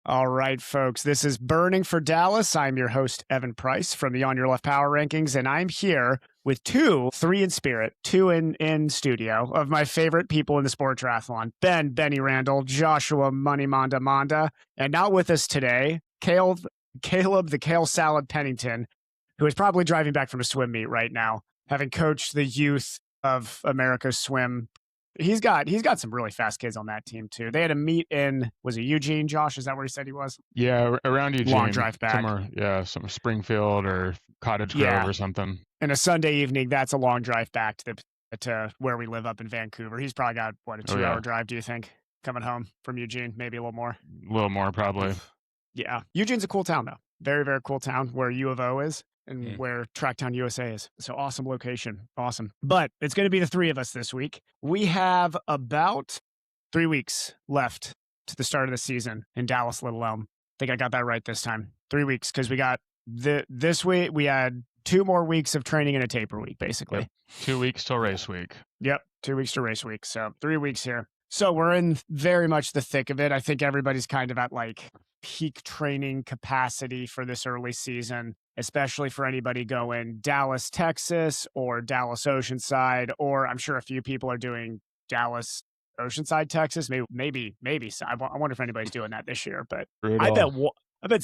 All right, folks, this is Burning for Dallas. I'm your host, Evan Price from the On Your Left Power Rankings, and I'm here with three in spirit, two in studio of my favorite people in the sport triathlon, Benny Randall, Joshua Money Manda, and not with us today, Caleb the Kale Salad Pennington, who is probably driving back from a swim meet right now, having coached the youth of America's swim. He's got some really fast kids on that team too. They had a meet in, was it Eugene, Josh? Is that where he said he was? Yeah, around Eugene. Long drive back. Somewhere, yeah, some Springfield or Cottage Grove or something. And a Sunday evening, that's a long drive back to where we live up in Vancouver. He's probably got, a 2-hour drive, do you think, coming home from Eugene? Maybe a little more? A little more, probably. Yeah. Eugene's a cool town, though. Very, very cool town where U of O is. And where Tracktown USA is. So awesome location. Awesome. But it's going to be the three of us this week. We have about 3 weeks left to the start of the season in Dallas Little Elm. I think I got that right this time. 3 weeks, because we got this week, we had 2 more weeks of training and a taper week, basically. Yep. 2 weeks till race week. Yep. 2 weeks to race week. So 3 weeks here. So we're in very much the thick of it. I think everybody's kind of at like peak training capacity for this early season, especially for anybody going Dallas, Texas, or Dallas Oceanside, or I'm sure a few people are doing Dallas Oceanside, Texas. Maybe. I wonder if anybody's doing that this year, but Brutal. I bet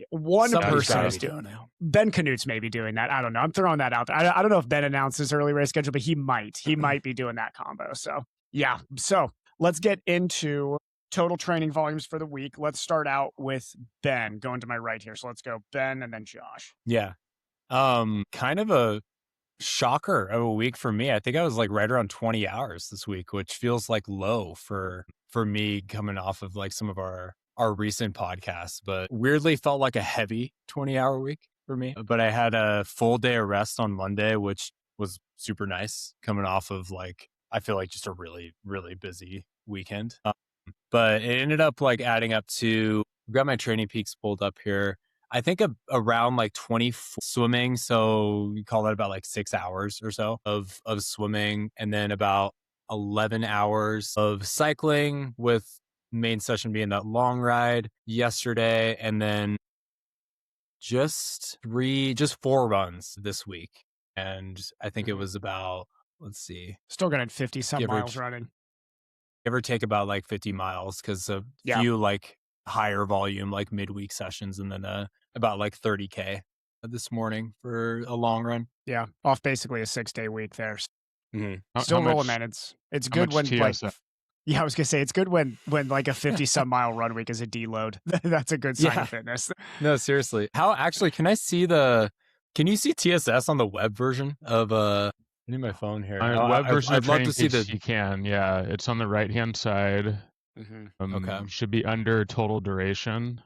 one person is doing it. Ben Canute's maybe doing that. I don't know. I'm throwing that out there. I don't know if Ben announced his early race schedule, but he might be doing that combo. So yeah. So let's get into total training volumes for the week. Let's start out with Ben, going to my right here. So let's go Ben and then Josh. Yeah. Kind of a shocker of a week for me. I think I was like right around 20 hours this week, which feels like low for me coming off of like some of our recent podcasts, but weirdly felt like a heavy 20-hour week for me. But I had a full day of rest on Monday, which was super nice coming off of like, I feel like just a really, really busy weekend. But it ended up like adding up to, I've got my training peaks pulled up here. I think around like 20 swimming. So you call that about like 6 hours or so of swimming. And then about 11 hours of cycling, with main session being that long ride yesterday. And then just 4 runs this week. And I think it was about, let's see. Still got 50 some miles running. Give or take about like 50 miles, because a few like higher volume like midweek sessions, and then about like 30K this morning for a long run. Yeah, off basically a 6-day week there. Mm-hmm. Still rolling, man. It's good when like, I was gonna say it's good when like a 50 some mile run week is a deload. That's a good sign of fitness. No, seriously. Can you see TSS on the web version of I need my phone here. Web version I'd love to see the. You can, yeah. It's on the right-hand side. Mm-hmm. Okay. Should be under total duration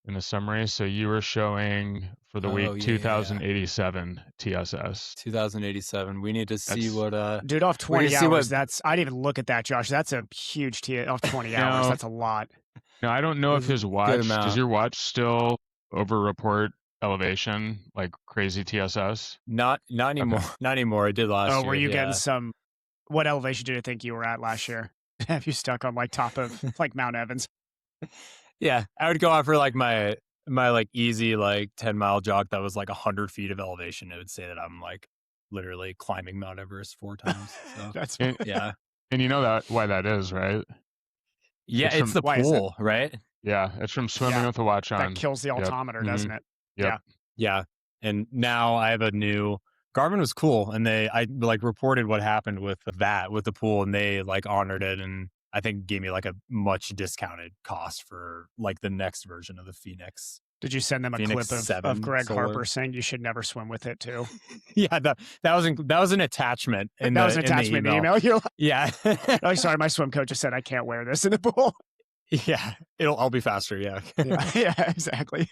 in the summary. So you were showing for the week 2087 TSS. 2087. We need to see what. Dude, off 20 hours. I didn't even look at that, Josh. That's a huge off 20 hours. That's a lot. No, I don't know if his watch. Does your watch still over-report elevation like crazy TSS? Not anymore. Okay. Not anymore. I did last year. Oh, were you getting some? What elevation did you think you were at last year? Have you stuck on like top of like Mount Evans? Yeah, I would go out for like my like easy like 10-mile jog that was like 100 feet of elevation. It would say that I'm like literally climbing Mount Everest 4 times. So, that's yeah. And you know why that is, right? Yeah, it's the pool, right? Yeah, it's from swimming with the watch on. That kills the altimeter, doesn't it? Yep. Yeah. And now I have a new Garmin. Was cool, and I like reported what happened with the pool, and they like honored it, and I think gave me like a much discounted cost for like the next version of the Phoenix. Did you send them a clip of Greg Harper saying you should never swim with it too? Yeah, that was an attachment. In the email. You're like, yeah. Oh, sorry, my swim coach just said I can't wear this in the pool. Yeah, I'll be faster. Yeah. Yeah, exactly.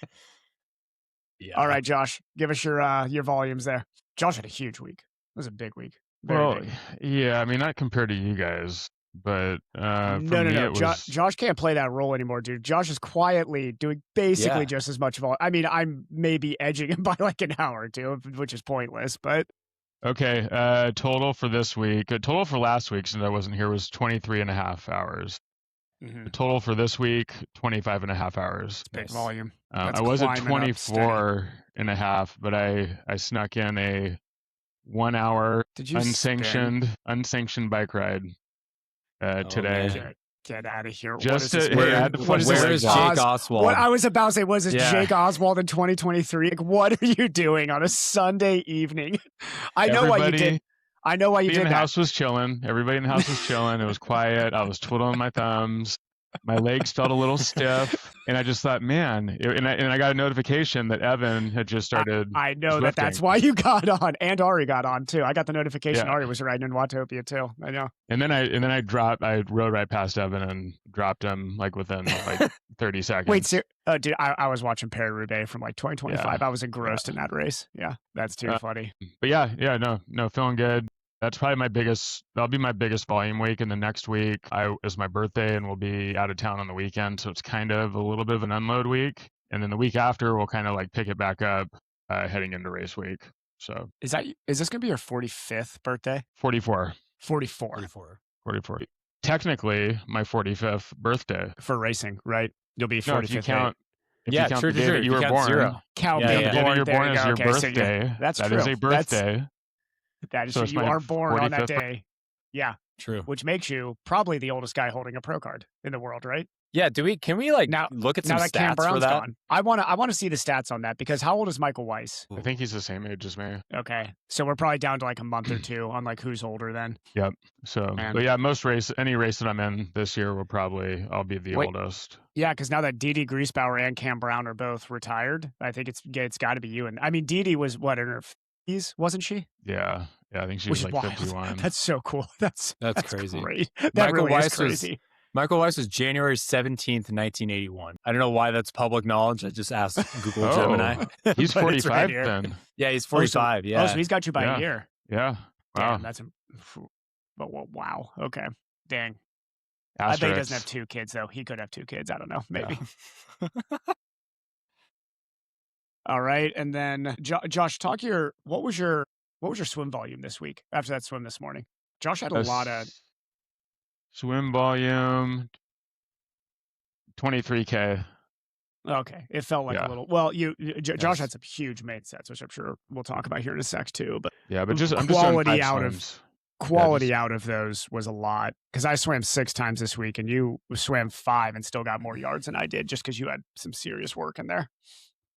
Yeah. All right, Josh, give us your volumes there. Josh had a huge week. It was a big week. Very big. Yeah, I mean, not compared to you guys, but no. Josh can't play that role anymore, dude. Josh is quietly doing basically just as much volume. I mean, I'm maybe edging him by like an hour or two, which is pointless, but. Okay, total for this week, total for last week, since I wasn't here, was 23 and a half hours. The total for this week, 25 and a half hours. Big volume. I was at 24 and a half, but I snuck in a 1 hour unsanctioned bike ride today. Get out of here. Just where is Jake Oswald? What I was about to say was Jake Oswald in 2023. Like, what are you doing on a Sunday evening? I know why you did. I know why you did that. The house was chilling. Everybody in the house was chilling. It was quiet. I was twiddling my thumbs. My legs felt a little stiff, and I just thought, man. And I got a notification that Evan had just started. I know that's why you got on, and Ari got on too. I got the notification. Ari was riding in Watopia too. I know. And then I dropped. I rode right past Evan and dropped him like within like 30 seconds. Wait, dude, I was watching Paris-Roubaix from like 2025. I was engrossed in that race. Yeah, that's too funny. But no, feeling good. That's probably that'll be my biggest volume week. And the next week is my birthday and we'll be out of town on the weekend. So it's kind of a little bit of an unload week. And then the week after, we'll kind of like pick it back up heading into race week. So is this going to be your 45th birthday? 44. 44. Technically my 45th birthday. For racing, right? You'll be 45th. No, if you count the day that you were born. Zero. Count the day that you're born as your birthday. So that's that true. is a birthday. That is, so you are born on that day. Yeah. True. Which makes you probably the oldest guy holding a pro card in the world, right? Yeah. Can we now look at some stats Cam Brown's for that? Gone. I want to see the stats on that because how old is Michael Weiss? I think he's the same age as me. Okay. So we're probably down to like a month or two on like who's older then. Yep. So, but yeah, any race that I'm in this year I'll be the oldest. Yeah, because now that Didi Griesbauer and Cam Brown are both retired, I think it's got to be you. And I mean, Didi was what in her 50s, wasn't she? Yeah, I think she was like 51. That's so cool. That's crazy. Great. Michael Weiss was January 17th, 1981. I don't know why that's public knowledge. I just asked Google Gemini. He's 45 then. Yeah, he's 45. So he's got you by a year. Yeah. Wow. Damn, wow. Okay. Dang. Asterix. I bet he doesn't have 2 kids though. He could have 2 kids. I don't know. Maybe. Yeah. All right, and then Josh, what was your swim volume this week after that swim this morning? Josh had a lot of swim volume, 23K. Okay, it felt like a little. Well, Josh had some huge main sets, which I'm sure we'll talk about here in a sec too. But but just quality out of those was a lot because I swam 6 times this week, and you swam 5 and still got more yards than I did just because you had some serious work in there.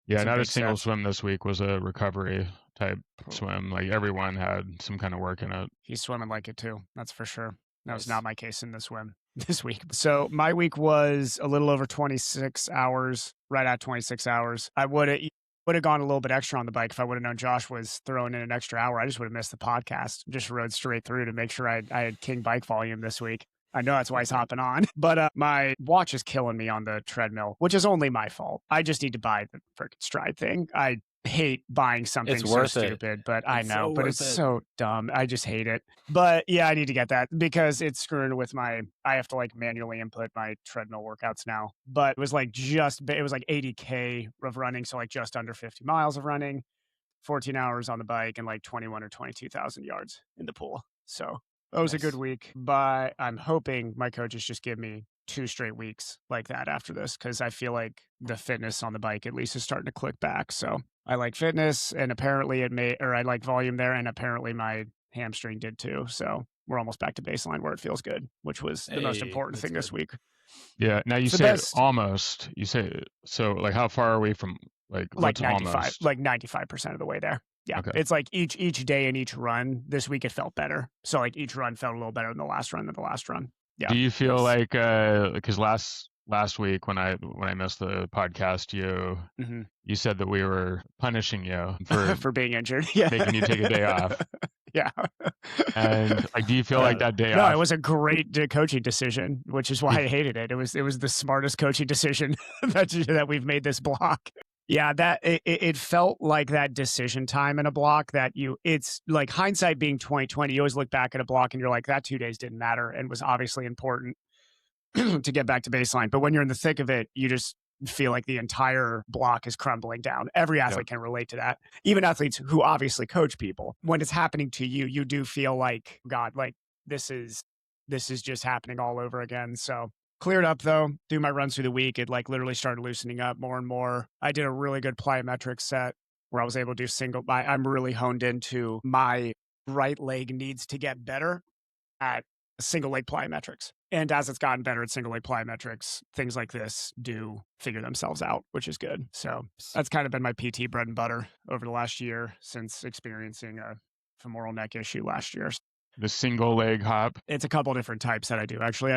Yeah, not a single swim this week was a recovery type swim. Like everyone had some kind of work in it. He's swimming like it too. That's for sure. That was not my case in the swim this week. So my week was a little over 26 hours, right at 26 hours. I would have gone a little bit extra on the bike if I would have known Josh was throwing in an extra hour. I just would have missed the podcast. Just rode straight through to make sure I had king bike volume this week. I know that's why he's hopping on. But my watch is killing me on the treadmill, which is only my fault. I just need to buy the freaking Stride thing. I hate buying something so stupid, but I know, but it's so dumb. I just hate it. But yeah, I need to get that because it's screwing with I have to like manually input my treadmill workouts now. But it was like 80K of running. So like just under 50 miles of running, 14 hours on the bike and like 21 or 22,000 yards in the pool. So that was a good week, but I'm hoping my coaches just give me 2 straight weeks like that after this because I feel like the fitness on the bike at least is starting to click back. So I like fitness and apparently I like volume there and apparently my hamstring did too. So we're almost back to baseline where it feels good, which was the most important thing this week. Yeah. Now you say almost. You say so. Like how far are we from like 95? Almost? Like 95% of the way there. Yeah, okay. It's like each day and each run this week it felt better. So like each run felt a little better than the last run. Yeah. Do you feel like because last week when I missed the podcast, you said that we were punishing you for being injured. Yeah, making you take a day off. Yeah. And like, do you feel like that day off? No, it was a great coaching decision, which is why I hated it. It was the smartest coaching decision that we've made this block. Yeah, that it felt like that decision time in a block that it's like hindsight being 2020. You always look back at a block and you're like, that 2 days didn't matter and was obviously important to get back to baseline. But when you're in the thick of it, you just feel like the entire block is crumbling down. Every athlete can relate to that. Even athletes who obviously coach people. When it's happening to you, you do feel like, God, like this is just happening all over again. So Cleared up though. Do my runs through the week. It like literally started loosening up more and more. I did a really good plyometric set where I was able to do single. I'm really honed into my right leg needs to get better at single leg plyometrics. And as it's gotten better at single leg plyometrics, things like this do figure themselves out, which is good. So that's kind of been my PT bread and butter over the last year since experiencing a femoral neck issue last year. The single leg hop. It's a couple different types that I do. Actually,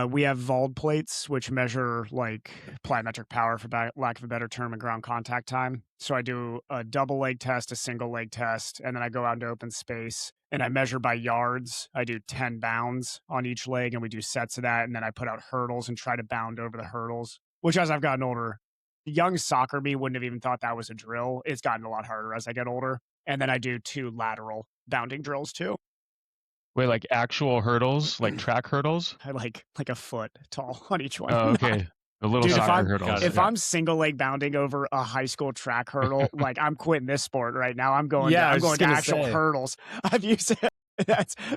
we have Vald plates, which measure like plyometric power, for lack of a better term, and ground contact time. So I do a double leg test, a single leg test, and then I go out into open space and I measure by yards. I do 10 bounds on each leg and we do sets of that. And then I put out hurdles and try to bound over the hurdles, which as I've gotten older, young soccer me wouldn't have even thought that was a drill. It's gotten a lot harder as I get older. And then I do 2 lateral bounding drills too. Wait, like actual hurdles, like track hurdles? I like a foot tall on each one. Oh, okay. The little Dude, soccer hurdles. If I'm single leg bounding over a high school track hurdle, like I'm quitting this sport right now. I'm going to actual hurdles. I've used it.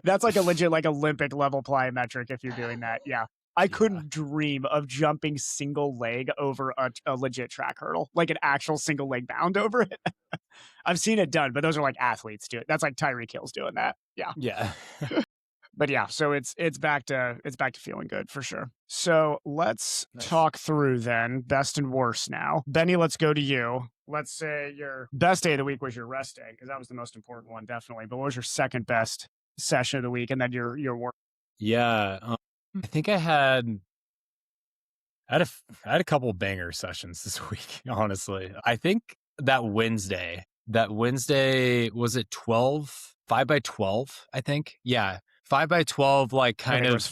That's like a legit like Olympic level plyometric if you're doing that. Yeah. I couldn't dream of jumping single leg over a legit track hurdle, like an actual single leg bound over it. I've seen it done, but those are like athletes do it. That's like Tyreek Hill's doing that. Yeah. Yeah. But yeah, so it's back to feeling good for sure. So let's talk through then best and worst now. Benny, let's go to you. Let's say your best day of the week was your rest day, because that was the most important one, definitely. But what was your second best session of the week, and then your work? Yeah, I think I had a couple banger sessions this week. Honestly, I think that Wednesday was it 12, 5x12. I think, yeah. 5x12, like kind of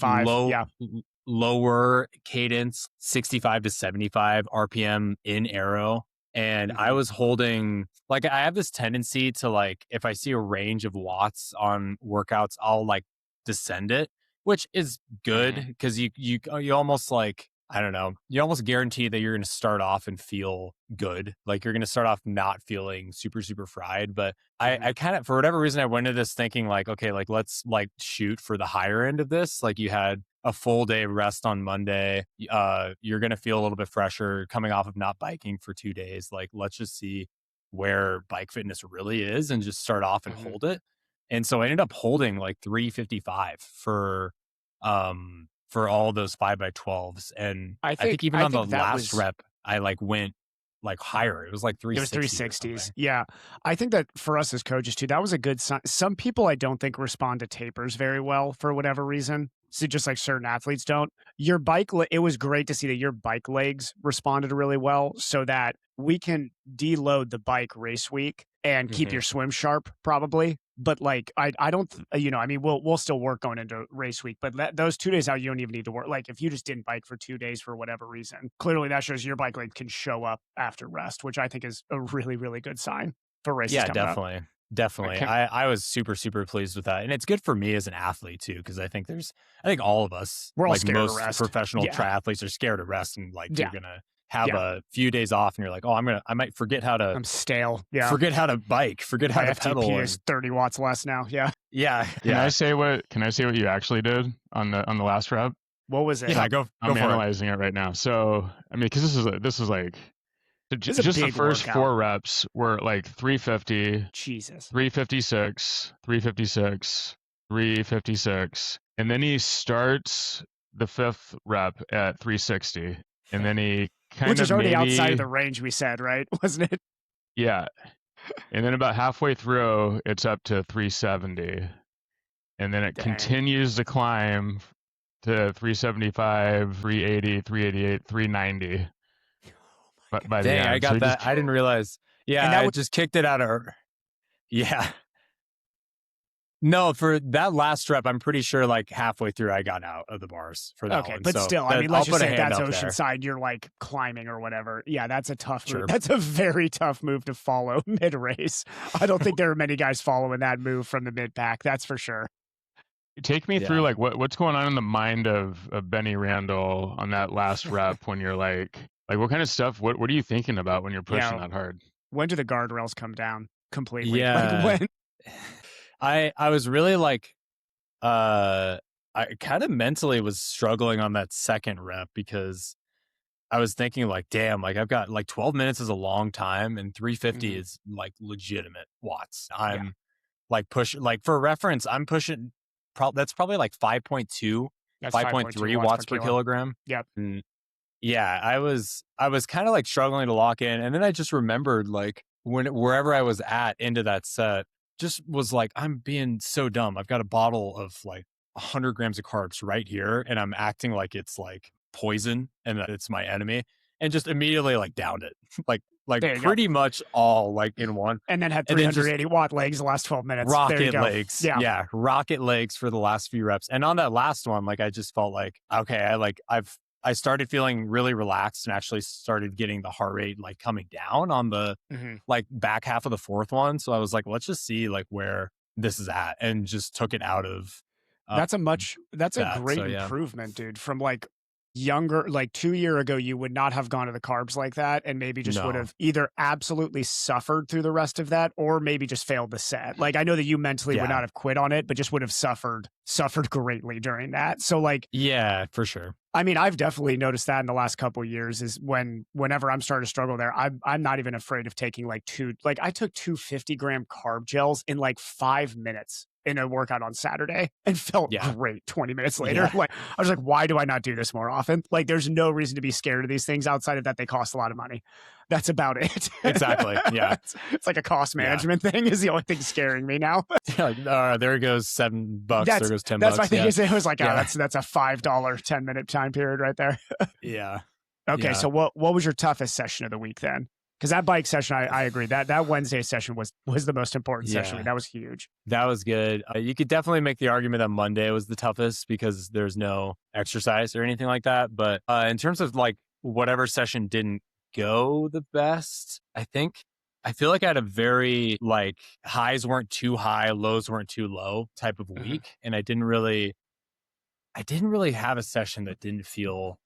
lower cadence, 65 to 75 RPM in aero. And I was holding, like, I have this tendency to, like, if I see a range of watts on workouts, I'll like descend it, which is good because you almost like, I don't know, you almost guarantee that you're going to start off and feel good. Like you're going to start off not feeling super, super fried. But I kind of, for whatever reason, I went into this thinking like, okay, like let's like shoot for the higher end of this. Like you had a full day of rest on Monday. You're going to feel a little bit fresher coming off of not biking for 2 days. Like, let's just see where bike fitness really is and just start off and hold it. And so I ended up holding like 355 for all those 5x12s. And I think even on the last rep, I like went like higher. It was like 360. It was 360s. Yeah. I think that for us as coaches too, that was a good sign. Some people I don't think respond to tapers very well for whatever reason. So just like certain athletes don't. Your bike, it was great to see that your bike legs responded really well so that we can deload the bike race week and keep your swim sharp probably. But like, I don't, I mean, we'll still work going into race week, but those 2 days out, you don't even need to work. Like if you just didn't bike for 2 days for whatever reason, clearly that shows your bike leg can show up after rest, which I think is a really, really good sign for races. Yeah, definitely. Up. Definitely. I was super, super pleased with that. And it's good for me as an athlete too, because I think all of us, we're all like scared most of rest. professional triathletes are scared of rest, and like you're going to have a few days off and you're like, oh, I might forget how to, I'm stale. Yeah. Forget how to bike, forget how to pedal. FTP is 30 watts less now. Yeah. Yeah. Can I say what you actually did on the last rep? What was it? Yeah, go I'm for analyzing it right now. So, I mean, because this is like, just the first workout. 4 reps were like 350, Jesus, 356, 356, 356. And then he starts the 5th rep at 360. And then he which is already outside of the range we said, right? Wasn't it? Yeah. And then about halfway through, it's up to 370. And then it continues to climb to 375, 380, 388, 390. But by the end. I got that. I didn't realize. Yeah, I just kicked it out of her. Yeah. No, for that last rep, I'm pretty sure like halfway through I got out of the bars for that one. Okay, but still, I mean, let's just say that's Oceanside. You're like climbing or whatever. Yeah, that's a tough move. That's a very tough move to follow mid-race. I don't think there are many guys following that move from the mid-pack. That's for sure. Take me through like what's going on in the mind of Benny Randall on that last rep when you're like what kind of stuff? What are you thinking about when you're pushing that hard? When do the guardrails come down completely? Yeah. Like when? I was really like, I kind of mentally was struggling on that second rep because I was thinking like, damn, like I've got like 12 minutes is a long time and 350 is like legitimate watts. I'm like like for reference, I'm pushing, that's probably like 5.2, That's 5.3 watts per kilogram. Yep. And yeah, I was kind of like struggling to lock in. And then I just remembered like wherever I was at into that set, just was like, I'm being so dumb. I've got a bottle of like 100 grams of carbs right here. And I'm acting like it's like poison and that it's my enemy. And just immediately like downed it. like pretty much all like in one. And then had 380 watt legs the last 12 minutes. Rocket legs. Yeah. Rocket legs for the last few reps. And on that last one, like I just felt like, okay, I started feeling really relaxed and actually started getting the heart rate like coming down on the like back half of the fourth one. So I was like, let's just see like where this is at, and just took it out of. That's a great improvement, dude. From like younger, like 2 years ago, you would not have gone to the carbs like that, and maybe just would have either absolutely suffered through the rest of that, or maybe just failed the set. Like I know that you mentally would not have quit on it, but just would have suffered greatly during that. So like, yeah, for sure. I mean, I've definitely noticed that in the last couple of years is whenever I'm starting to struggle there, I'm not even afraid of taking I took 250-gram carb gels in like 5 minutes in a workout on Saturday and felt great 20 minutes later. Like I was like, why do I not do this more often? Like there's no reason to be scared of these things outside of that they cost a lot of money. That's about it. Exactly. Yeah. It's like a cost management thing is the only thing scaring me now. There goes $7. There goes $10. That's my thing. It was like, that's a $5 10-minute time period right there. Yeah. Okay. Yeah. So what was your toughest session of the week then? Because that bike session, I agree. That Wednesday session was the most important session. That was huge. That was good. You could definitely make the argument that Monday was the toughest because there's no exercise or anything like that. But in terms of like whatever session didn't go the best, I feel like I had a very like highs weren't too high, lows weren't too low type of week. And I didn't really have a session that didn't feel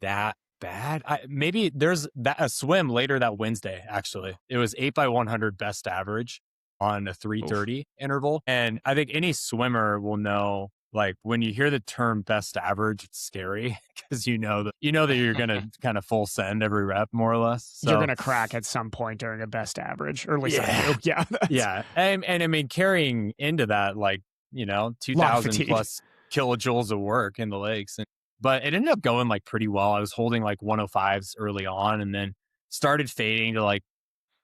that bad. Maybe there's a swim later that Wednesday, actually. It was 8x100 best average on a 330 interval. And I think any swimmer will know, like when you hear the term best average, it's scary because you know that you're going to kind of full send every rep more or less. So, you're going to crack at some point during a best average, or at least I do. Yeah. Yeah. And I mean, carrying into that, like, 2000 plus kilojoules of work in the legs. But it ended up going like pretty well. I was holding like 105s early on and then started fading to like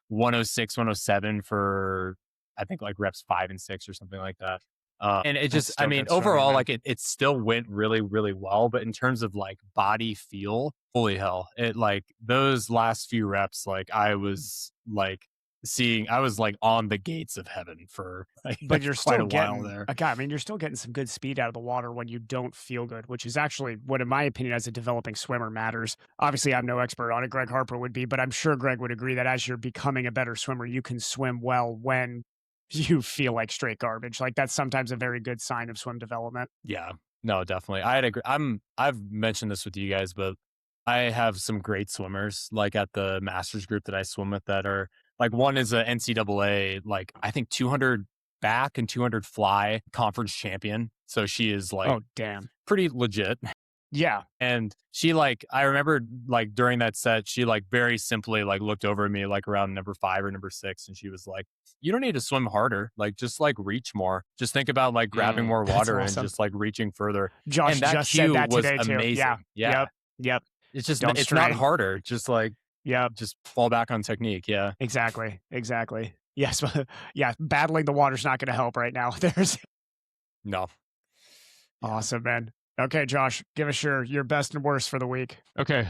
106, 107 for, I think like reps 5 and 6 or something like that. And it just, I mean, overall, like it still went really, really well. But in terms of like body feel, holy hell, it like those last few reps, like I was like on the gates of heaven for like, but you're quite still a getting, while there. I mean, you're still getting some good speed out of the water when you don't feel good, which is actually what, in my opinion, as a developing swimmer matters. Obviously, I'm no expert on it. Greg Harper would be, but I'm sure Greg would agree that as you're becoming a better swimmer, you can swim well when you feel like straight garbage. Like that's sometimes a very good sign of swim development. Yeah, no, definitely. I've mentioned this with you guys, but I have some great swimmers like at the masters group that I swim with that are like, one is a NCAA, like I think 200 back and 200 fly conference champion. So she is like, oh damn, pretty legit. Yeah. And she like, I remember like during that set, she like very simply like looked over at me like around number 5 or number 6. And she was like, you don't need to swim harder. Like just like reach more. Just think about like grabbing more water and just like reaching further. Josh and that just said that was today amazing. too. Yeah. Yep. It's just, it's not harder. Just like, just fall back on technique. Yeah. Exactly. Yes. Yeah. Battling the water's not going to help right now. No. Awesome, man. Okay, Josh, give us your best and worst for the week. Okay.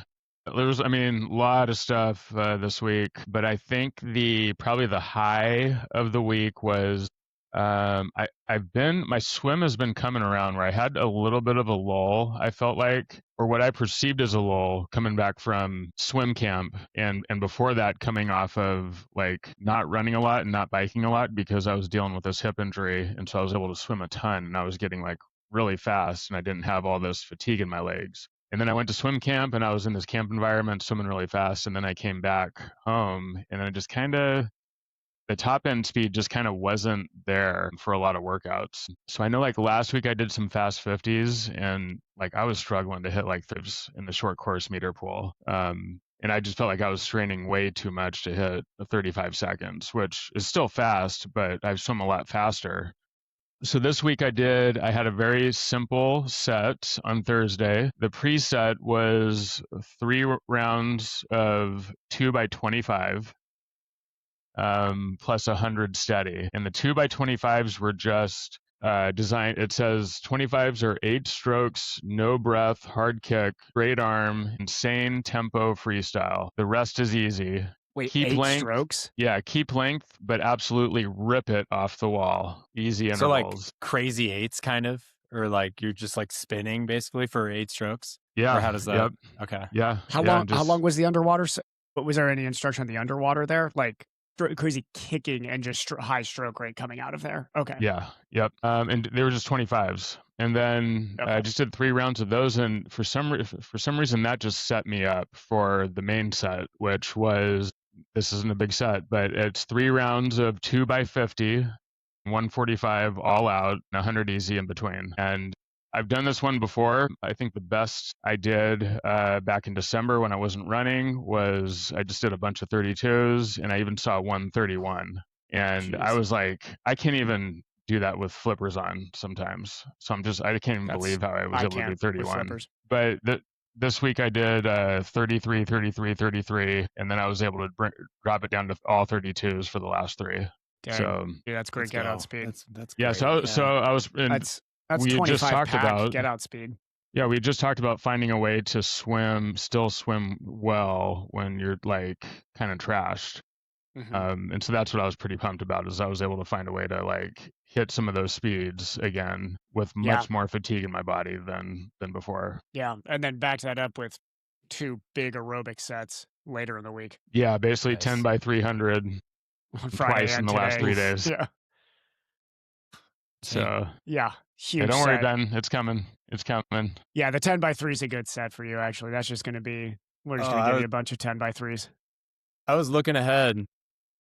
There's, a lot of stuff this week, but I think probably the high of the week was my swim has been coming around where I had a little bit of a lull, I felt like, or what I perceived as a lull coming back from swim camp. And before that, coming off of like not running a lot and not biking a lot because I was dealing with this hip injury. And so I was able to swim a ton and I was getting like really fast and I didn't have all this fatigue in my legs. And then I went to swim camp and I was in this camp environment swimming really fast. And then I came back home and I just kind of, the top end speed just kind of wasn't there for a lot of workouts. So I know like last week I did some fast 50s and like I was struggling to hit like those in the short course meter pool. And I just felt like I was straining way too much to hit the 35 seconds, which is still fast, but I've swum a lot faster. So this week I had a very simple set on Thursday. The preset was 3 rounds of 2x25 plus 100 steady. And the 2x25s were just designed. It says 25s are 8 strokes, no breath, hard kick, straight arm, insane tempo freestyle. The rest is easy. Wait, Keep 8 length. strokes? Yeah, keep length, but absolutely rip it off the wall. Easy intervals. So like crazy eights kind of, or like you're just like spinning basically for 8 strokes? Yeah. Or how does that? Yep. Okay. Yeah. How long was the underwater? But was there any instruction on the underwater there? Like crazy kicking and just high stroke rate coming out of there? Okay. Yeah. Yep. And they were just 25s. And then I just did 3 rounds of those, and for some reason that just set me up for the main set, which was, this isn't a big set, but it's 3 rounds of 2x50, 145 all out, and 100 easy in between. And I've done this one before. I think the best I did back in December when I wasn't running was I just did a bunch of 32s, and I even saw 131. And I was like, I can't even do that with flippers on sometimes. So I can't even believe how I was able to do 31. But this week I did 33, 33, 33, and then I was able to drop it down to all 32s for the last 3. Dang. So yeah, that's great get out speed. That's yeah. great. So I was. That's we 25 just talked pack about get out speed. Yeah, we just talked about finding a way to still swim well when you're like kind of trashed. And so that's what I was pretty pumped about, is I was able to find a way to like hit some of those speeds again with much more fatigue in my body than before. Yeah, and then back that up with 2 big aerobic sets later in the week. Yeah, basically 10x300 twice in the last 3 days. Yeah. So yeah, huge. Don't worry, set. Ben. It's coming. It's coming. Yeah, the 10x3 is a good set for you. Actually, that's just going to be. We're just going to give you a bunch of 10x3s. I was looking ahead.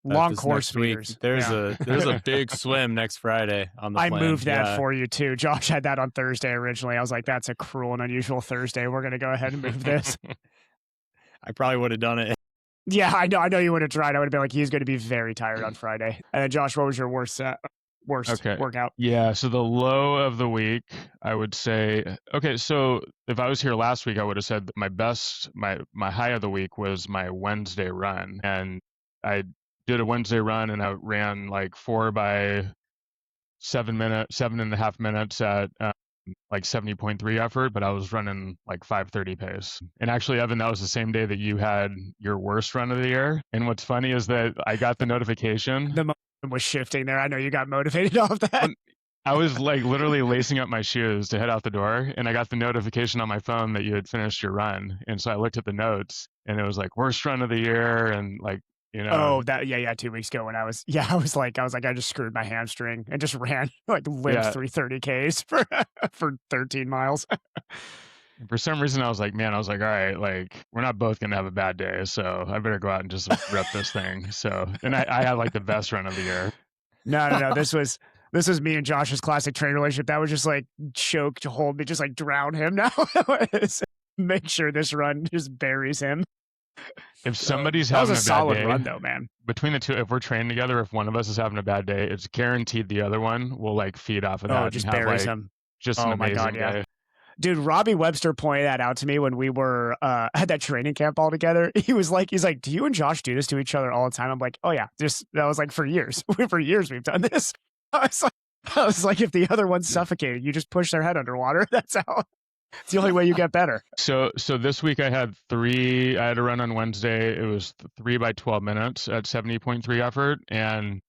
Long course week. There's a big swim next Friday on the plan. I moved that for you too. Josh had that on Thursday originally. I was like, that's a cruel and unusual Thursday. We're going to go ahead and move this. I probably would have done it. Yeah, I know you would have tried. I would have been like, he's going to be very tired on Friday. And then Josh, what was your worst workout? Yeah, so the low of the week, I would say, okay, so if I was here last week, I would have said that my high of the week was my Wednesday run. And I did a Wednesday run and I ran like 4 by 7.5 minutes at like 70.3 effort, but I was running like 5:30 pace. And actually, Evan, that was the same day that you had your worst run of the year. And what's funny is that I got the notification. The momentum was shifting there. I know you got motivated off that. I was like literally lacing up my shoes to head out the door, and I got the notification on my phone that you had finished your run. And so I looked at the notes, and it was like worst run of the year, and like, you know. Oh, 2 weeks ago when I was like, I just screwed my hamstring and just ran like limped 330 Ks for 13 miles. For some reason, I was like, all right, like we're not both gonna have a bad day, so I better go out and just rep this thing. So, and I had like the best run of the year. No. This was me and Josh's classic training relationship. That was just like choke to hold me, just like drown him. Now, make sure this run just buries him. If somebody's having a solid bad day, run though, man. Between the two, if we're training together, if one of us is having a bad day, it's guaranteed the other one will like feed off of that. Oh, just buries him. Just an amazing day. Dude, Robbie Webster pointed that out to me when we were at that training camp all together. He's like, do you and Josh do this to each other all the time? I'm like, oh yeah, that was like for years. For years we've done this. I was like, if the other one's suffocating, you just push their head underwater. That's how. It's the only way you get better. So this week I had a run on Wednesday. It was 3 by 12 minutes at 70.3 effort. And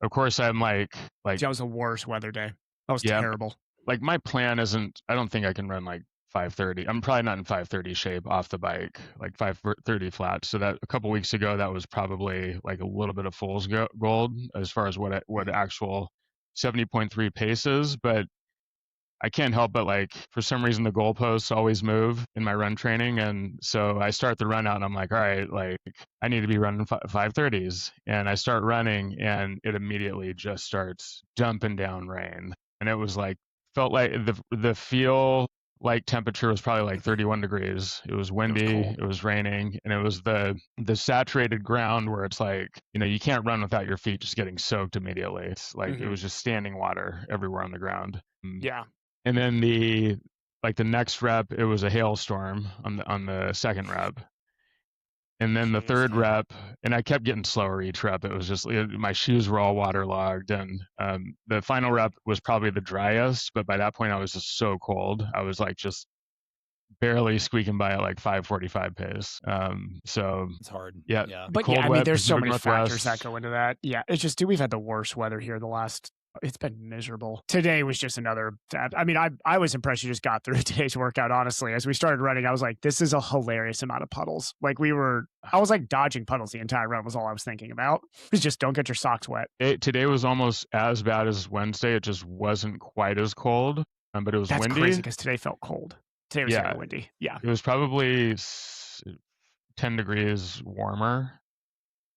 of course I'm like that was the worst weather day. That was terrible. Like my plan isn't, I don't think I can run like 5:30. I'm probably not in 5:30 shape off the bike, like 5:30 flat. So that a couple weeks ago, that was probably like a little bit of fool's gold as far as what actual 70.3 pace is. But I can't help but like, for some reason, the goalposts always move in my run training. And so I start the run out and I'm like, all right, like I need to be running 5:30s. And I start running and it immediately just starts dumping down rain. And it was like, felt like the feel like temperature was probably like 31 degrees. It was windy, it was raining, and it was the saturated ground where it's like, you can't run without your feet just getting soaked immediately. It's like it was just standing water everywhere on the ground. Yeah. And then the next rep, it was a hailstorm on the second rep. And then the third rep, and I kept getting slower each rep. It was just my shoes were all waterlogged, and the final rep was probably the driest. But by that point, I was just so cold. I was like just barely squeaking by at like 5:45 pace. So It's hard. yeah, But cold, yeah, I mean, wet, there's so Pacific many factors that Northwest. go into that. Yeah, it's just, dude, we've had the worst weather here it's been miserable. Today was just another, I mean, I was impressed you just got through today's workout, honestly. As we started running, I was like, this is a hilarious amount of puddles. Like I was like dodging puddles the entire run was all I was thinking about. It's just don't get your socks wet. Today was almost as bad as Wednesday. It just wasn't quite as cold, but it was That's windy. crazy because today felt cold. Today was very windy. Yeah. It was probably 10 degrees warmer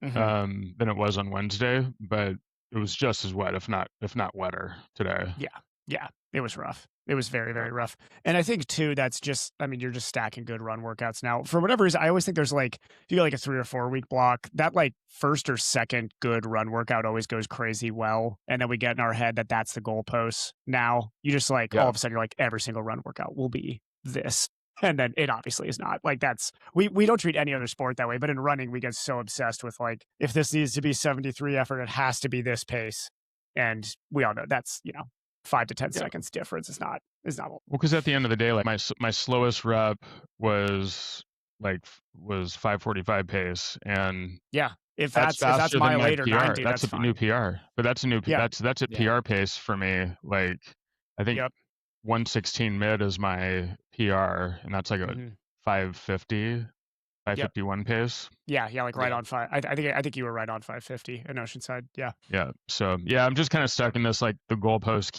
than it was on Wednesday, but it was just as wet, if not wetter today. Yeah. It was rough. It was very, very rough. And I think too, that's just, I mean, you're just stacking good run workouts now. For whatever reason, I always think there's like, if you got like a 3 or 4 week block, that like first or second good run workout always goes crazy well. And then we get in our head that that's the goalpost. Now you just like, all of a sudden you're like, every single run workout will be this. And then it obviously is not. Like we don't treat any other sport that way, but in running we get so obsessed with like, if this needs to be 73 effort, it has to be this pace. And we all know that's, 5 to 10 seconds difference is not. Well, because at the end of the day, like my slowest rep was 5:45 pace, and if that's faster my than my later PR. 90, That's a fine. new PR, but that's a new that's a PR pace for me. Like I think 116 mid is my PR, and that's like a 550, 551 pace. Yeah, like right on 5. I think you were right on 550 in Oceanside. Yeah. Yeah. So yeah, I'm just kind of stuck in this like the goalposts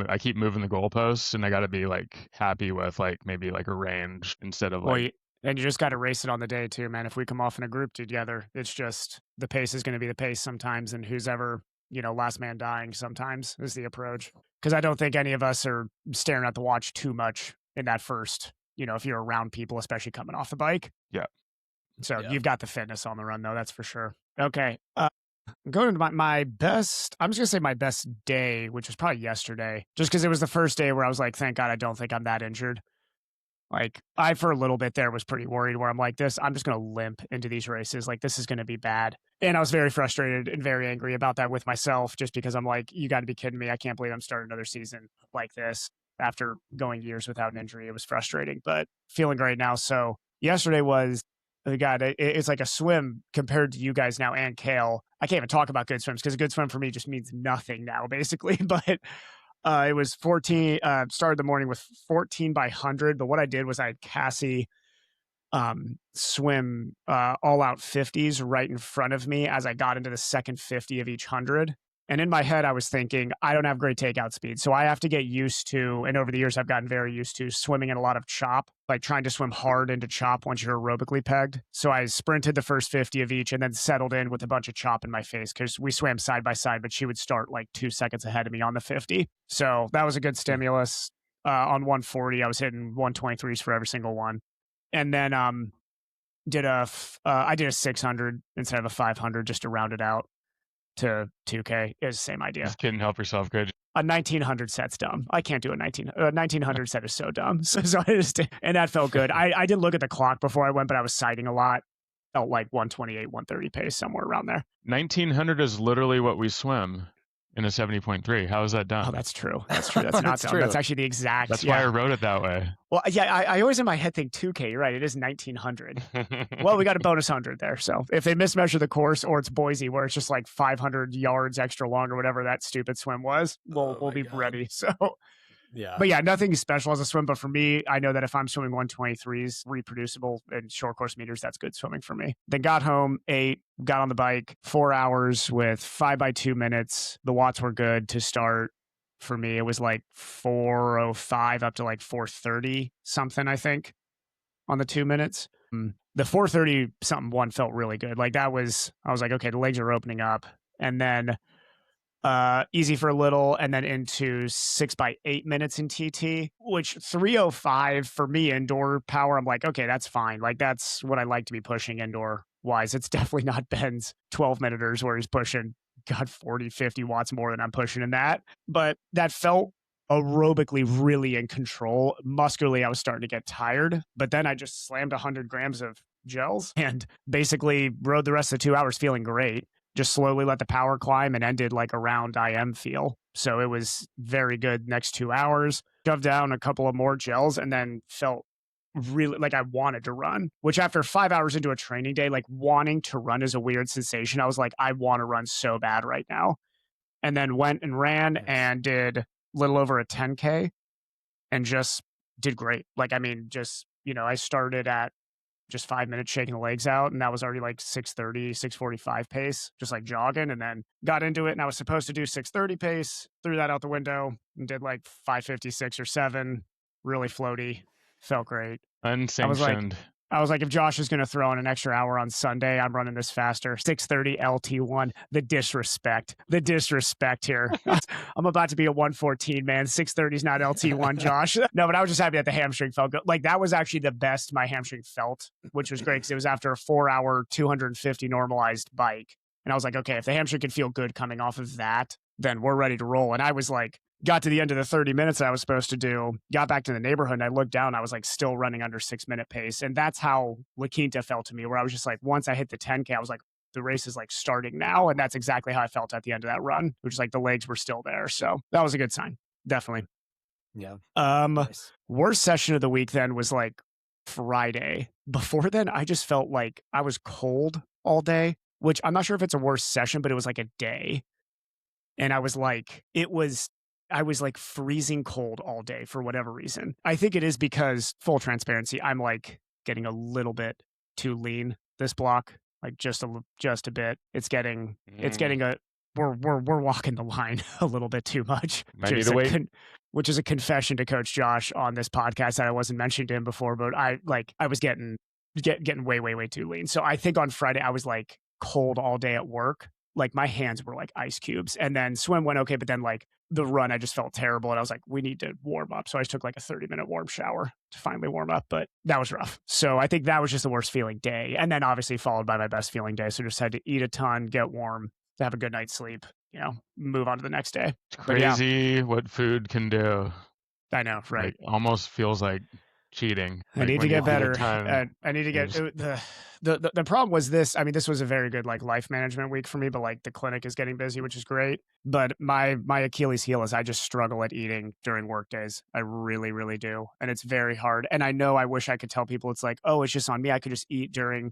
I keep moving the goalposts, and I got to be like happy with like maybe like a range instead of like. And you just got to race it on the day too, man. If we come off in a group together, it's just the pace is going to be the pace sometimes, and who's ever last man dying sometimes is the approach. Because I don't think any of us are staring at the watch too much in that first. If you're around people, especially coming off the bike. Yeah. So you've got the fitness on the run, though. That's for sure. Okay. Going to my best, I'm just going to say my best day, which was probably yesterday, just because it was the first day where I was like, thank God I don't think I'm that injured. Like, I, for a little bit there, was pretty worried where I'm like, I'm just going to limp into these races. Like, this is going to be bad. And I was very frustrated and very angry about that with myself, just because I'm like, you got to be kidding me. I can't believe I'm starting another season like this after going years without an injury. It was frustrating, but feeling great now. So yesterday was, God, it's like a swim compared to you guys now and Kale. I can't even talk about good swims because a good swim for me just means nothing now, basically. But it was 14, started the morning with 14 by 100. But what I did was I had Cassie swim all out 50s right in front of me as I got into the second 50 of each 100. And in my head, I was thinking, I don't have great takeout speed. So I have to get used to, and over the years, I've gotten very used to swimming in a lot of chop, like trying to swim hard into chop once you're aerobically pegged. So I sprinted the first 50 of each and then settled in with a bunch of chop in my face because we swam side by side, but she would start like 2 seconds ahead of me on the 50. So that was a good stimulus. On 140, I was hitting 123s for every single one. And then I did a 600 instead of a 500 just to round it out to 2K. Is the same idea. Just kidding, help yourself, good. A 1900 set's dumb. I can't do a 1900 set is so dumb. So I just, and that felt good. I didn't look at the clock before I went, but I was sighting a lot. Felt like 128, 130 pace, somewhere around there. 1900 is literally what we swim in a 70.3. How is that done? Oh, that's true. That's true. That's not dumb. That's actually the exact. That's why I wrote it that way. Well, yeah, I always in my head think 2K. You're right. It is 1900. Well, we got a bonus 100 there. So if they mismeasure the course or it's Boise where it's just like 500 yards extra long or whatever that stupid swim was, we'll be ready. So yeah. But yeah, nothing special as a swim. But for me, I know that if I'm swimming 123s, reproducible and short course meters, that's good swimming for me. Then got home, ate, got on the bike, 4 hours with 5 by 2 minutes. The watts were good to start. for me. It was like 4:05 up to like 4:30 something, I think, on the 2 minutes. The 4:30 something one felt really good. Like I was like, okay, the legs are opening up. And then easy for a little, and then into 6x8 minutes in TT, which 3:05 for me indoor power, I'm like, okay, that's fine. Like that's what I like to be pushing indoor wise. It's definitely not Ben's 12-minuters where he's pushing, God, 40, 50 watts more than I'm pushing in that. But that felt aerobically really in control. Muscularly, I was starting to get tired, but then I just slammed 100 grams of gels and basically rode the rest of the 2 hours feeling great. Just slowly let the power climb and ended like around IM feel. So it was very good next 2 hours. Shoved down a couple of more gels and then felt really like I wanted to run, which after 5 hours into a training day, like wanting to run is a weird sensation. I was like, I want to run so bad right now. And then went and ran and did a little over a 10K and just did great. Like, I mean, just, I started at just 5 minutes shaking the legs out, and that was already like 6:30, 6:45 pace, just like jogging, and then got into it. And I was supposed to do 6:30 pace, threw that out the window, and did like 5:56 or 7, really floaty, felt great. Unsanctioned. I was like, if Josh is going to throw in an extra hour on Sunday, I'm running this faster. 6:30 LT1. The disrespect here. I'm about to be a 114, man. 6:30 is not LT1, Josh. No, but I was just happy that the hamstring felt good. Like that was actually the best my hamstring felt, which was great because it was after a 4-hour, 250 normalized bike. And I was like, okay, if the hamstring can feel good coming off of that, then we're ready to roll. And I was like, got to the end of the 30 minutes that I was supposed to do, got back to the neighborhood, and I looked down, I was like still running under 6 minute pace. And that's how La Quinta felt to me, where I was just like, once I hit the 10K, I was like, the race is like starting now. And that's exactly how I felt at the end of that run, which is like the legs were still there. So that was a good sign. Definitely. Yeah. Nice. Worst session of the week then was like Friday. Before then, I just felt like I was cold all day, which I'm not sure if it's a worse session, but it was like a day. And I was like, I was like freezing cold all day for whatever reason. I think it is because, full transparency, I'm like getting a little bit too lean this block, like just a bit. It's getting we're walking the line a little bit too much. Which is a confession to Coach Josh on this podcast that I wasn't mentioning to him before, but I was getting way too lean. So I think on Friday I was like cold all day at work. Like my hands were like ice cubes, and then swim went okay, but then like the run, I just felt terrible. And I was like, we need to warm up. So I just took like a 30-minute warm shower to finally warm up, but that was rough. So I think that was just the worst feeling day. And then obviously followed by my best feeling day. So just had to eat a ton, get warm, have a good night's sleep, move on to the next day. It's crazy what food can do. I know, right? Like, almost feels like cheating. I need to get better. I need to get the problem was this. I mean, this was a very good like life management week for me, but like the clinic is getting busy, which is great. But my Achilles heel is I just struggle at eating during work days. I really, really do. And it's very hard. And I know I wish I could tell people it's like, oh, it's just on me. I could just eat during.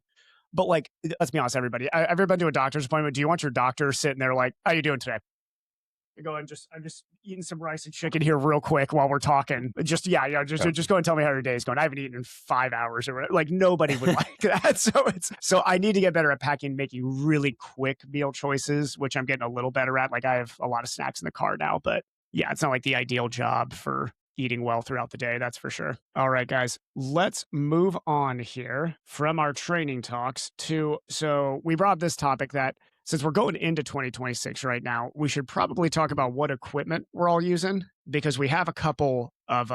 But like, let's be honest, everybody. I've ever been to a doctor's appointment. Do you want your doctor sitting there like, how you doing today? I'm just eating some rice and chicken here real quick while we're talking. Just go and tell me how your day is going. I haven't eaten in 5 hours or like nobody would like that. So I need to get better at making really quick meal choices, which I'm getting a little better at. Like I have a lot of snacks in the car now, but yeah, it's not like the ideal job for eating well throughout the day. That's for sure. All right, guys, let's move on here from our training talks so we brought up this topic that since we're going into 2026 right now, we should probably talk about what equipment we're all using because we have a couple of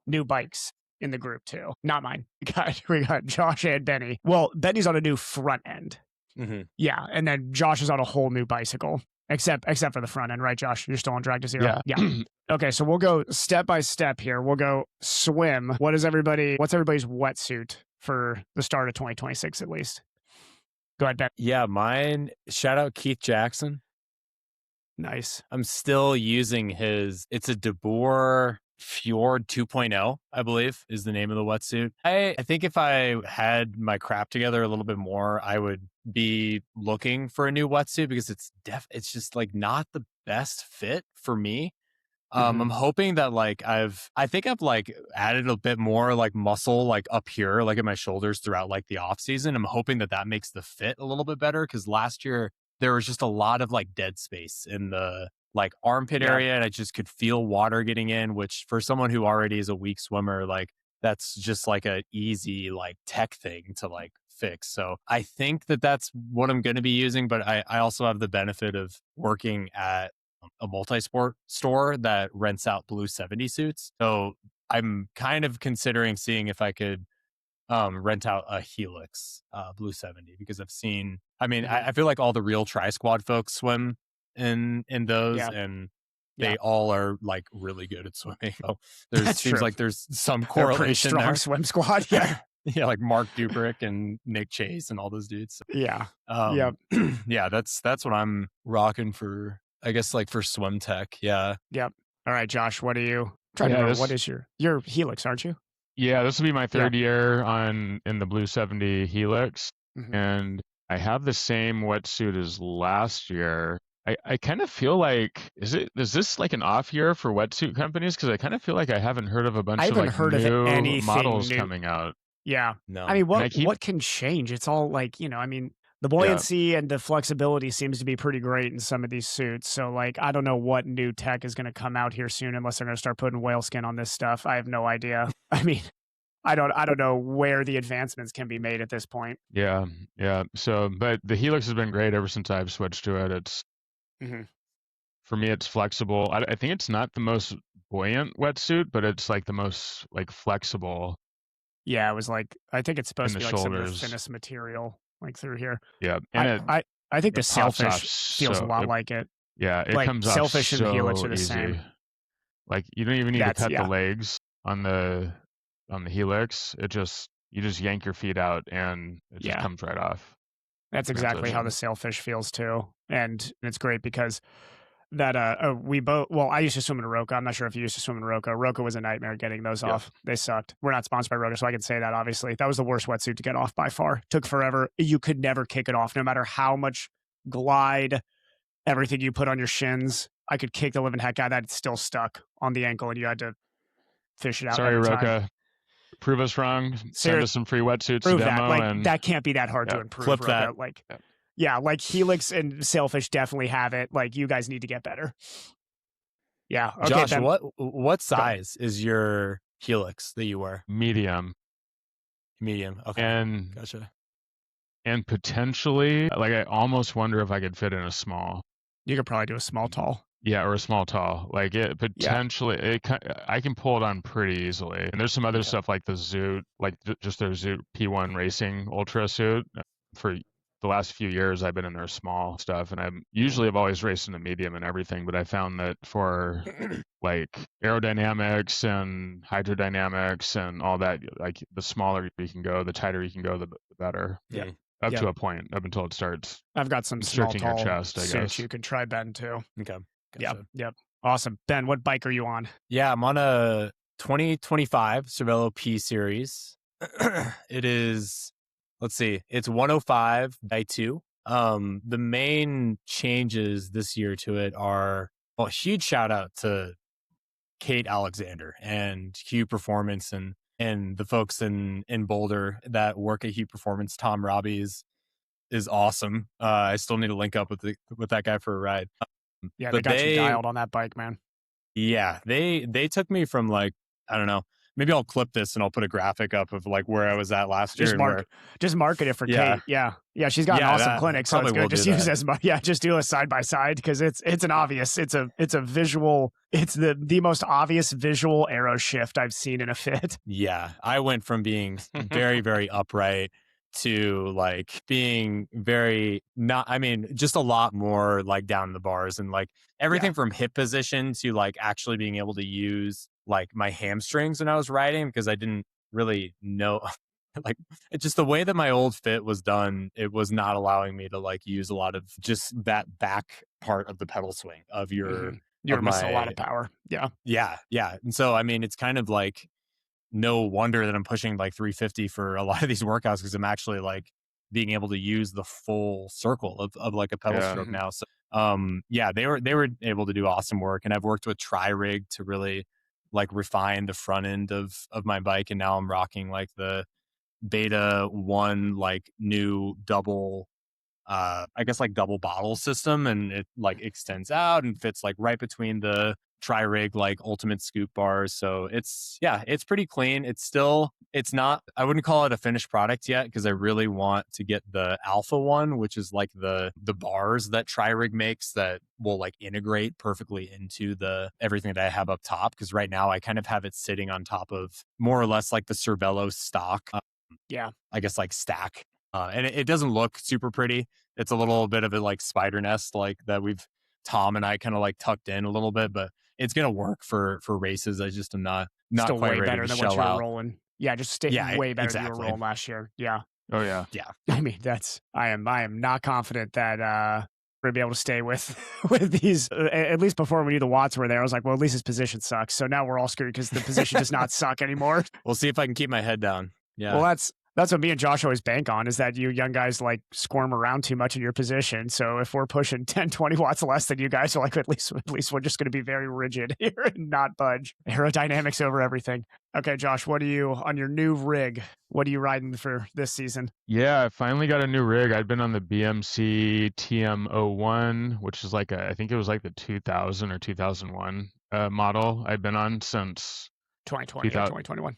new bikes in the group too. Not mine. We got Josh and Benny. Well, Benny's on a new front end. Mm-hmm. Yeah, and then Josh is on a whole new bicycle, except for the front end, right, Josh? You're still on drag to zero. Yeah. Okay, so we'll go step by step here. We'll go swim. What's everybody's wetsuit for the start of 2026 at least? Go ahead, Ben. Yeah, mine, shout out Keith Jackson. Nice. I'm still using it's a De Boer Fjord 2.0, I believe is the name of the wetsuit. I think if I had my crap together a little bit more, I would be looking for a new wetsuit because it's just like not the best fit for me. I'm hoping that like I think I've like added a bit more like muscle like up here, like in my shoulders throughout like the off season. I'm hoping that makes the fit a little bit better because last year there was just a lot of like dead space in the like armpit Yeah. area, and I just could feel water getting in, which for someone who already is a weak swimmer, like that's just like a easy like tech thing to like fix. So I think that that's what I'm going to be using, but I also have the benefit of working at a multi-sport store that rents out Blue 70 suits. So I'm kind of considering seeing if I could rent out a Helix Blue 70, because I've seen, I mean, I feel like all the real Tri Squad folks swim in those, Yeah. and Yeah. they all are like really good at swimming. So That's seems true. like there's some They're a pretty correlation strong there. swim squad. Yeah. Yeah, like Mark Dubrick and Nick Chase and all those dudes. Yeah. Yeah. Yeah, that's what I'm rocking for, I guess, like for swim tech. Yeah. Yep. All right, Josh, what are you? I'm trying to Yeah, remember, what is your Helix, aren't you? Yeah, this will be my Yeah. third year in the Blue 70 Helix, Mhm. and I have the same wetsuit as last year. I kind of feel like is this like an off year for wetsuit companies? Because I kind of feel like I haven't heard of a bunch I of haven't like heard of new anything models new. coming out. Yeah. No. I mean, And I keep what can change? It's all like, I mean, the yeah. buoyancy and the flexibility seems to be pretty great in some of these suits. So like, I don't know what new tech is going to come out here soon unless they're going to start putting whale skin on this stuff. I have no idea. I mean, I don't know where the advancements can be made at this point. Yeah, yeah. So, but the Helix has been great ever since I've switched to it. It's Mhm. for me, it's flexible. I think it's not the most buoyant wetsuit, but it's like the most like flexible Yeah, it was like, I think it's in supposed to the be like some of the shoulders. thinnest material like through here. Yeah, and I think the it pops off Sailfish feels a lot like it. yeah, it Like comes off Sailfish and the Helix so are the easy. same. Like you don't even need to That's cut the yeah. legs on the Helix. You just yank your feet out and it just Yeah. comes right off. That's exactly how the Transition. Sailfish feels too. And it's great because that we both, well, I used to swim in Roka. I'm not sure if you used to swim in Roka. Roka was a nightmare getting those Yeah. off. They sucked. We're not sponsored by Roka, so I can say that obviously. That was the worst wetsuit to get off by far. Took forever. You could never kick it off, no matter how much glide, everything you put on your shins. I could kick the living heck out of that. It's still stuck on the ankle and you had to fish it out Sorry, every time. Roka. Prove us wrong. Send Serious, us some free wetsuits to prove that. demo Like and that can't be that hard to yeah. improve. Clip Roka. that. Like Yeah. yeah, like Helix and Sailfish definitely have it. Like you guys need to get better. Yeah. Okay. Josh, then, what size is your Helix that you wear? Medium. Medium. Okay. And Gotcha. and potentially like I almost wonder if I could fit in a small. you could probably do a small tall. Yeah, or a small tall. Like it potentially, I can pull it on pretty easily. And there's some other stuff like the Zoot, like just their Zoot P1 Racing Ultra suit. For the last few years, I've been in their small stuff, and I've always raced in the medium and everything. But I found that for like aerodynamics and hydrodynamics and all that, like the smaller you can go, the tighter you can go, the better. Yeah. Up Yeah. to a point, up until it starts I've got some small constricting your tall chest, I suits guess. you can try, Ben, too. Okay. Yep. Gotcha. Yep. Awesome. Ben, what bike are you on? Yeah, I'm on a 2025 Cervelo P series. It is, let's see, it's 105 by 2. The main changes this year to it are, well, a huge shout out to Kate Alexander and Hue Performance and the folks in Boulder that work at Hue Performance. Tom Robbie is awesome. I still need to link up with that guy for a ride. Yeah, But they got you dialed on that bike, man. Yeah, they took me from like, I don't know, maybe I'll clip this and I'll put a graphic up of like where I was at last year. Just market it for Yeah. Kate. Yeah. Yeah, she's got an awesome clinic, so it's probably will good. Just do use that. as much. Yeah, just do a side by side because it's an obvious. It's a visual. It's the most obvious visual arrow shift I've seen in a fit. Yeah, I went from being very, very upright to like being very not, I mean, just a lot more like down the bars and like everything from hip position to like actually being able to use like my hamstrings when I was riding, because I didn't really know like it's just the way that my old fit was done. It was not allowing me to like use a lot of just that back part of the pedal swing of your, You're missing a lot of power. Yeah. yeah. And so, I mean, it's kind of like, no wonder that I'm pushing like 350 for a lot of these workouts, because I'm actually like being able to use the full circle of like a pedal stroke now. So yeah, they were able to do awesome work, and I've worked with Tri-Rig to really like refine the front end of my bike, and now I'm rocking like the Beta 1 like new double I guess like double bottle system, and it like extends out and fits like right between the tri-rig like ultimate scoop bars. So it's pretty clean. It's not, I wouldn't call it a finished product yet, because I really want to get the alpha one, which is like the bars that tri-rig makes that will like integrate perfectly into the everything that I have up top. Because right now I kind of have it sitting on top of more or less like the Cervelo stock I guess like stack, and it doesn't look super pretty. It's a little bit of a like spider nest like that Tom and I kind of like tucked in a little bit, but it's gonna work for races. I just am not Still quite way ready better to than what shell you were out. rolling. Yeah, just way better than you were rolling last year. Yeah. Oh yeah. Yeah. I mean, I am not confident that we're gonna be able to stay with these. At least before we knew the watts were there, I was like, well, at least his position sucks. So now we're all screwed because the position does not suck anymore. We'll see if I can keep my head down. Yeah. Well, that's what me and Josh always bank on, is that you young guys like squirm around too much in your position. So if we're pushing 10, 20 watts less than you guys, are like, at least we're just going to be very rigid here and not budge. Aerodynamics over everything. Okay, Josh, what are you on your new rig? What are you riding for this season? Yeah, I finally got a new rig. I'd been on the BMC TM01, which is like I think it was like the 2000 or 2001 model I've been on since 2020 or 2021.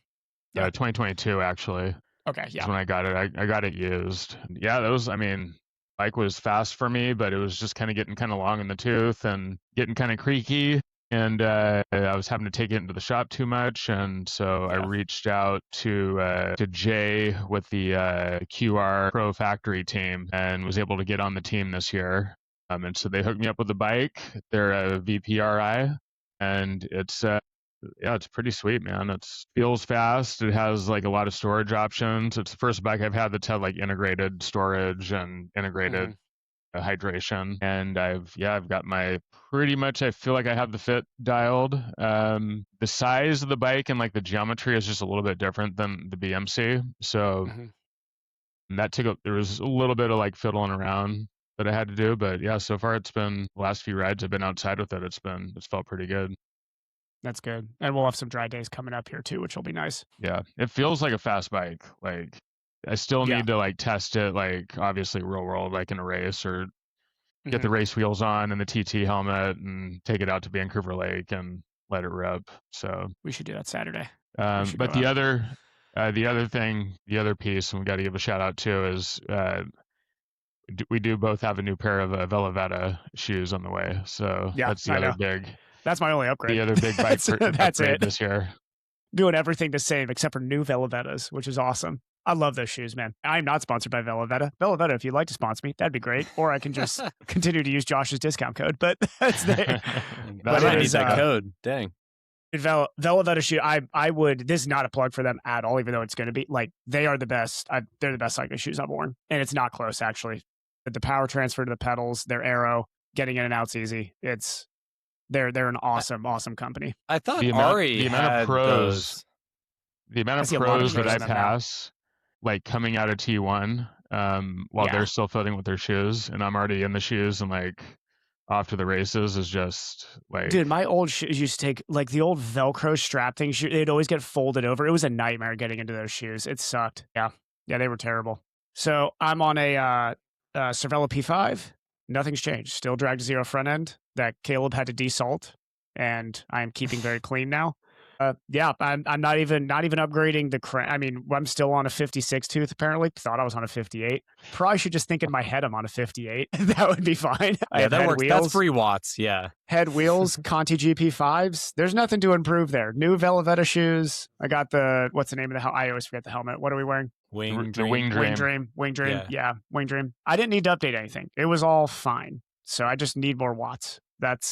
Yeah, 2022 actually. Okay, yeah. Is when I got it. I got it used. Yeah, bike was fast for me, but it was just kind of getting kind of long in the tooth and getting kind of creaky. And I was having to take it into the shop too much. And so I reached out to Jay with the QR Pro Factory team and was able to get on the team this year. And so they hooked me up with a bike. They're a VPRI, and it's pretty sweet, man. It feels fast. It has like a lot of storage options. It's the first bike I've had that's had like integrated storage and integrated hydration. And I've got I feel like I have the fit dialed. The size of the bike and like the geometry is just a little bit different than the BMC. So there was a little bit of like fiddling around that I had to do. But yeah, so far the last few rides I've been outside with it. It's felt pretty good. That's good. And we'll have some dry days coming up here too, which will be nice. Yeah. It feels like a fast bike. Like I still need to like test it, like obviously real world, like in a race, or get the race wheels on and the TT helmet and take it out to Vancouver Lake and let it rip. So we should do that Saturday. But the other piece, and we got to give a shout out to, is we do both have a new pair of Veloveta shoes on the way. So that's the other big. That's my only upgrade. The other big bike that's upgrade it. this year. Doing everything the same except for new Velovetas, which is awesome. I love those shoes, man. I'm not sponsored by Veloveta. Veloveta, if you'd like to sponsor me, that'd be great. Or I can just continue to use Josh's discount code, but that's there. But I need that code. Dang. Veloveta shoe, I would, this is not a plug for them at all, even though it's going to be, like, they are the best. They're the best cycling shoes I've worn. And it's not close, actually. The power transfer to the pedals, their aero, getting in and out's easy. They're an awesome company. I thought the amount of pros that I pass, like coming out of T1, while they're still floating with their shoes, and I'm already in the shoes and like off to the races, is just like, dude, my old shoes used to take like the old Velcro strap things. They'd always get folded over. It was a nightmare getting into those shoes. It sucked. Yeah, they were terrible. So I'm on a Cervelo P5. Nothing's changed. Still drag to zero front end that Caleb had to desalt, and I am keeping very clean now. I'm not even upgrading the crank. I mean, I'm still on a 56 tooth. Apparently, thought I was on a 58. Probably should just think in my head I'm on a 58. That would be fine. Yeah, that works. Wheels, that's 3 watts. Yeah, head wheels, Conti GP5s. There's nothing to improve there. New Veloveta shoes. I got what's the name of the I always forget the helmet. What are we wearing? Wing Dream. Yeah, Wing Dream. I didn't need to update anything. It was all fine. So I just need more watts.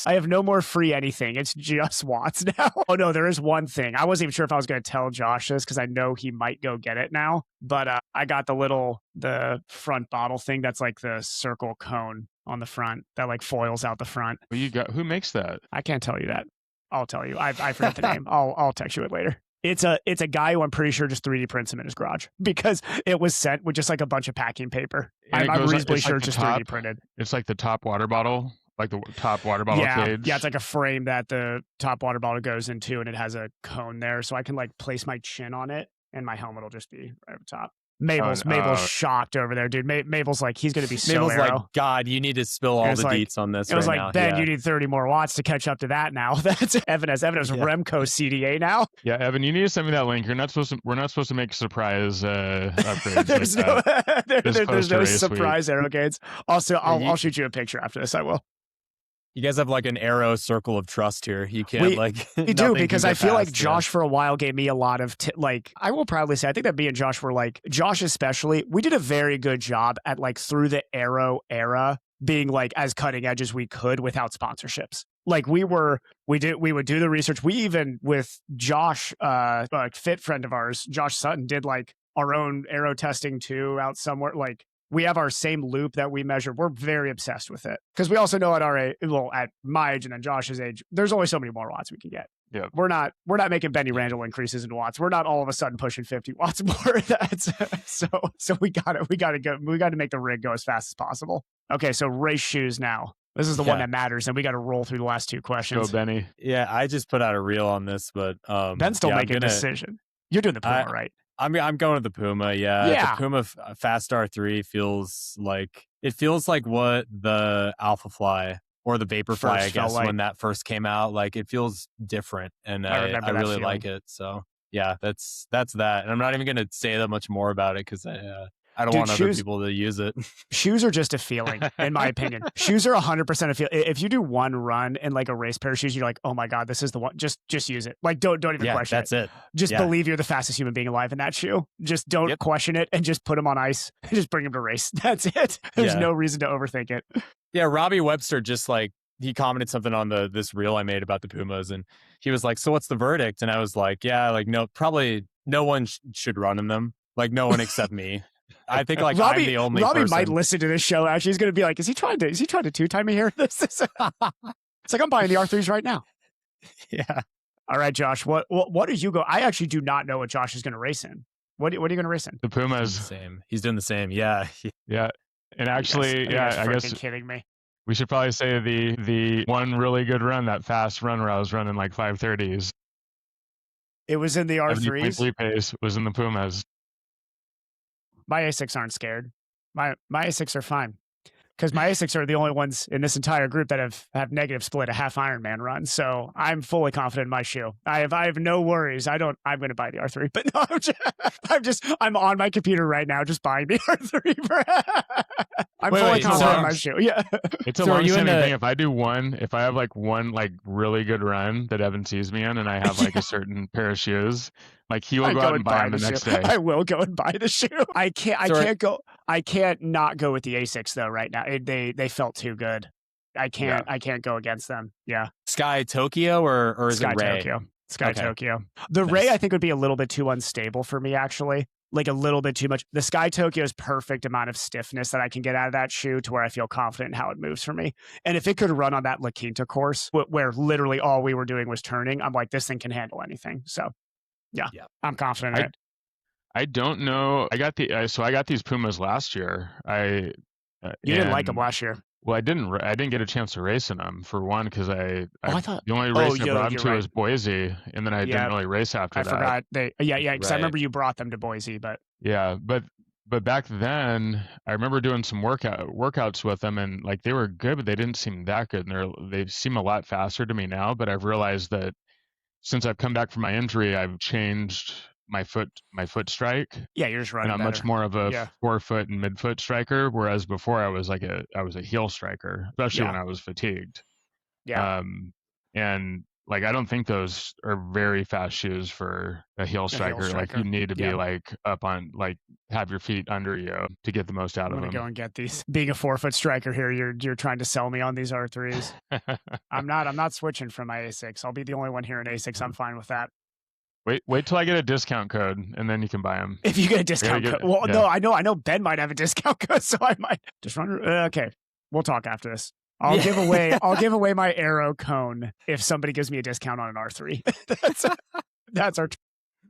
I have no more free anything. It's just watts now. Oh no, there is one thing. I wasn't even sure if I was going to tell Josh this because I know he might go get it now. But I got the front bottle thing that's like the circle cone on the front that like foils out the front. Who makes that? I can't tell you that. I'll tell you. I forget the name. I'll text you it later. It's a guy who I'm pretty sure just 3D prints him in his garage because it was sent with just like a bunch of packing paper. I'm reasonably sure it's just 3D printed. It's like the top water bottle. Like the top water bottle cage? Yeah, it's like a frame that the top water bottle goes into, and it has a cone there. So I can like place my chin on it, and my helmet will just be right up top. Mabel's shocked over there, dude. Mabel's like, he's going to be so Mabel's like, arrow. God, you need to spill all the deets on this It was right like, now. Ben, you need 30 more watts to catch up to that now. That's Evan has Remco CDA now. Yeah, Evan, you need to send me that link. We're not supposed to make surprise upgrades. there's no surprise arrow gates. Also, I'll shoot you a picture after this. I will. You guys have like an arrow circle of trust here. You can't we do, because I feel like Josh for a while gave me a lot of I will proudly say, I think that me and Josh were like, Josh especially, we did a very good job at like through the arrow era being like as cutting edge as we could without sponsorships. Like we would do the research. We even with Josh, a fit friend of ours, Josh Sutton, did like our own arrow testing too out somewhere. Like we have our same loop that we measure. We're very obsessed with it because we also know at our age, at my age and then Josh's age, there's only so many more watts we can get. Yeah, we're not making Benny Randall increases in watts. We're not all of a sudden pushing 50 watts more. That's so we got to make the rig go as fast as possible. Okay, so race shoes now. This is the one that matters, and we got to roll through the last two questions. Go, Benny. Yeah, I just put out a reel on this, but Ben's still making a decision. You're doing the Puma, right? I'm going with the Puma. Yeah. The Puma Fast R3 feels like what the Alpha Fly or the Vaporfly, I guess, when that first came out. Like it feels different, and I really like it. So yeah, that's that. And I'm not even going to say that much more about it because I don't want other people to use it. Shoes are just a feeling, in my opinion. Shoes are 100% a feeling. If you do one run in like a race pair of shoes, you're like, oh my God, this is the one. Just use it. Like, don't even question it. That's it. Just believe you're the fastest human being alive in that shoe. Just don't question it and just put them on ice and just bring them to race. That's it. There's no reason to overthink it. Yeah, Robbie Webster just like, he commented something on this reel I made about the Pumas, and he was like, so what's the verdict? And I was like, yeah, like no, probably no one should run in them. Like no one except me. I think like Robbie, I'm the only Robbie person. Might listen to this show. Actually, he's going to be like, is he trying to 2-time me here? This is it's like I'm buying the R3s right now. Yeah. All right, Josh. What do you go? I actually do not know what Josh is going to race in. What are you going to race in? The Pumas. Same. He's doing the same. Yeah. Yeah. And actually, I guess kidding me. We should probably say the one really good run, that fast run where I was running like 5:30s. It was in the R3s. Pace was in the Pumas. My A6 aren't scared. My A6 are fine. Because my A6 are the only ones in this entire group that have negative split a half Ironman run. So I'm fully confident in my shoe. I have no worries. I'm going to buy the R3, but no, I'm on my computer right now just buying the R3. I'm fully confident in my shoe. Yeah. It's a long-standing thing. If I have like one like really good run that Evan sees me in and I have like a certain pair of shoes, like he will go out and buy them the next day. I will go and buy the shoe. I can't not go with the A6 though right now. They felt too good. I can't go against them. Yeah. Sky Tokyo or is it Ray? Tokyo. Sky Tokyo. The Ray I think would be a little bit too unstable for me actually. Like a little bit too much. The Sky Tokyo is perfect amount of stiffness that I can get out of that shoe to where I feel confident in how it moves for me. And if it could run on that La Quinta course where literally all we were doing was turning, I'm like, this thing can handle anything. So yeah. I'm confident in it. I don't know. I got these Pumas last year. You didn't like them last year. Well, I didn't get a chance to race in them for one because I thought the only race I brought them to was Boise, and then I didn't really race after that. I forgot because I remember you brought them to Boise, but but back then I remember doing some workouts with them, and like they were good, but they didn't seem that good, and they seem a lot faster to me now. But I've realized that since I've come back from my injury, I've changed my foot strike. Yeah, you're just running. And I'm much more of a forefoot and midfoot striker, whereas before I was a heel striker, especially when I was fatigued. Yeah. And like I don't think those are very fast shoes for a heel striker. Like you need to be like up on like have your feet under you to get the most out of them. I'm gonna go and get these. Being a 4-foot striker here, you're trying to sell me on these R3s. I'm not switching from my A6. I'll be the only one here in A6. I'm fine with that. Wait till I get a discount code, and then you can buy them. If you get a discount code, no, I know Ben might have a discount code, so I might just run. Okay, we'll talk after this. I'll give away my Aero cone if somebody gives me a discount on an R3. That's our.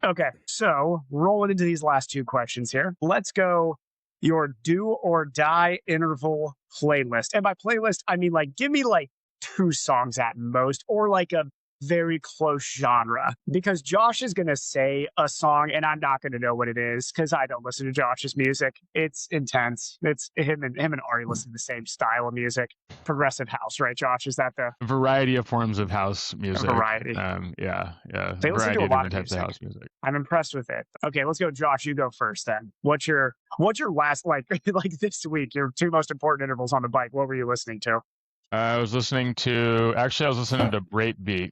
Okay, so rolling into these last two questions here. Let's go. Your do or die interval playlist, and by playlist I mean like give me like 2 songs at most, or like a very close genre because Josh is going to say a song and I'm not going to know what it is because I don't listen to Josh's music. It's intense. It's him and Ari listen to the same style of music. Progressive house, right, Josh? Is that the variety of forms of house music? Variety. Yeah. They listen variety to a of lot different of types of house music. I'm impressed with it. Okay, let's go, Josh. You go first then. What's your last like this week? Your two most important intervals on the bike. What were you listening to? I was listening to Breakbeat.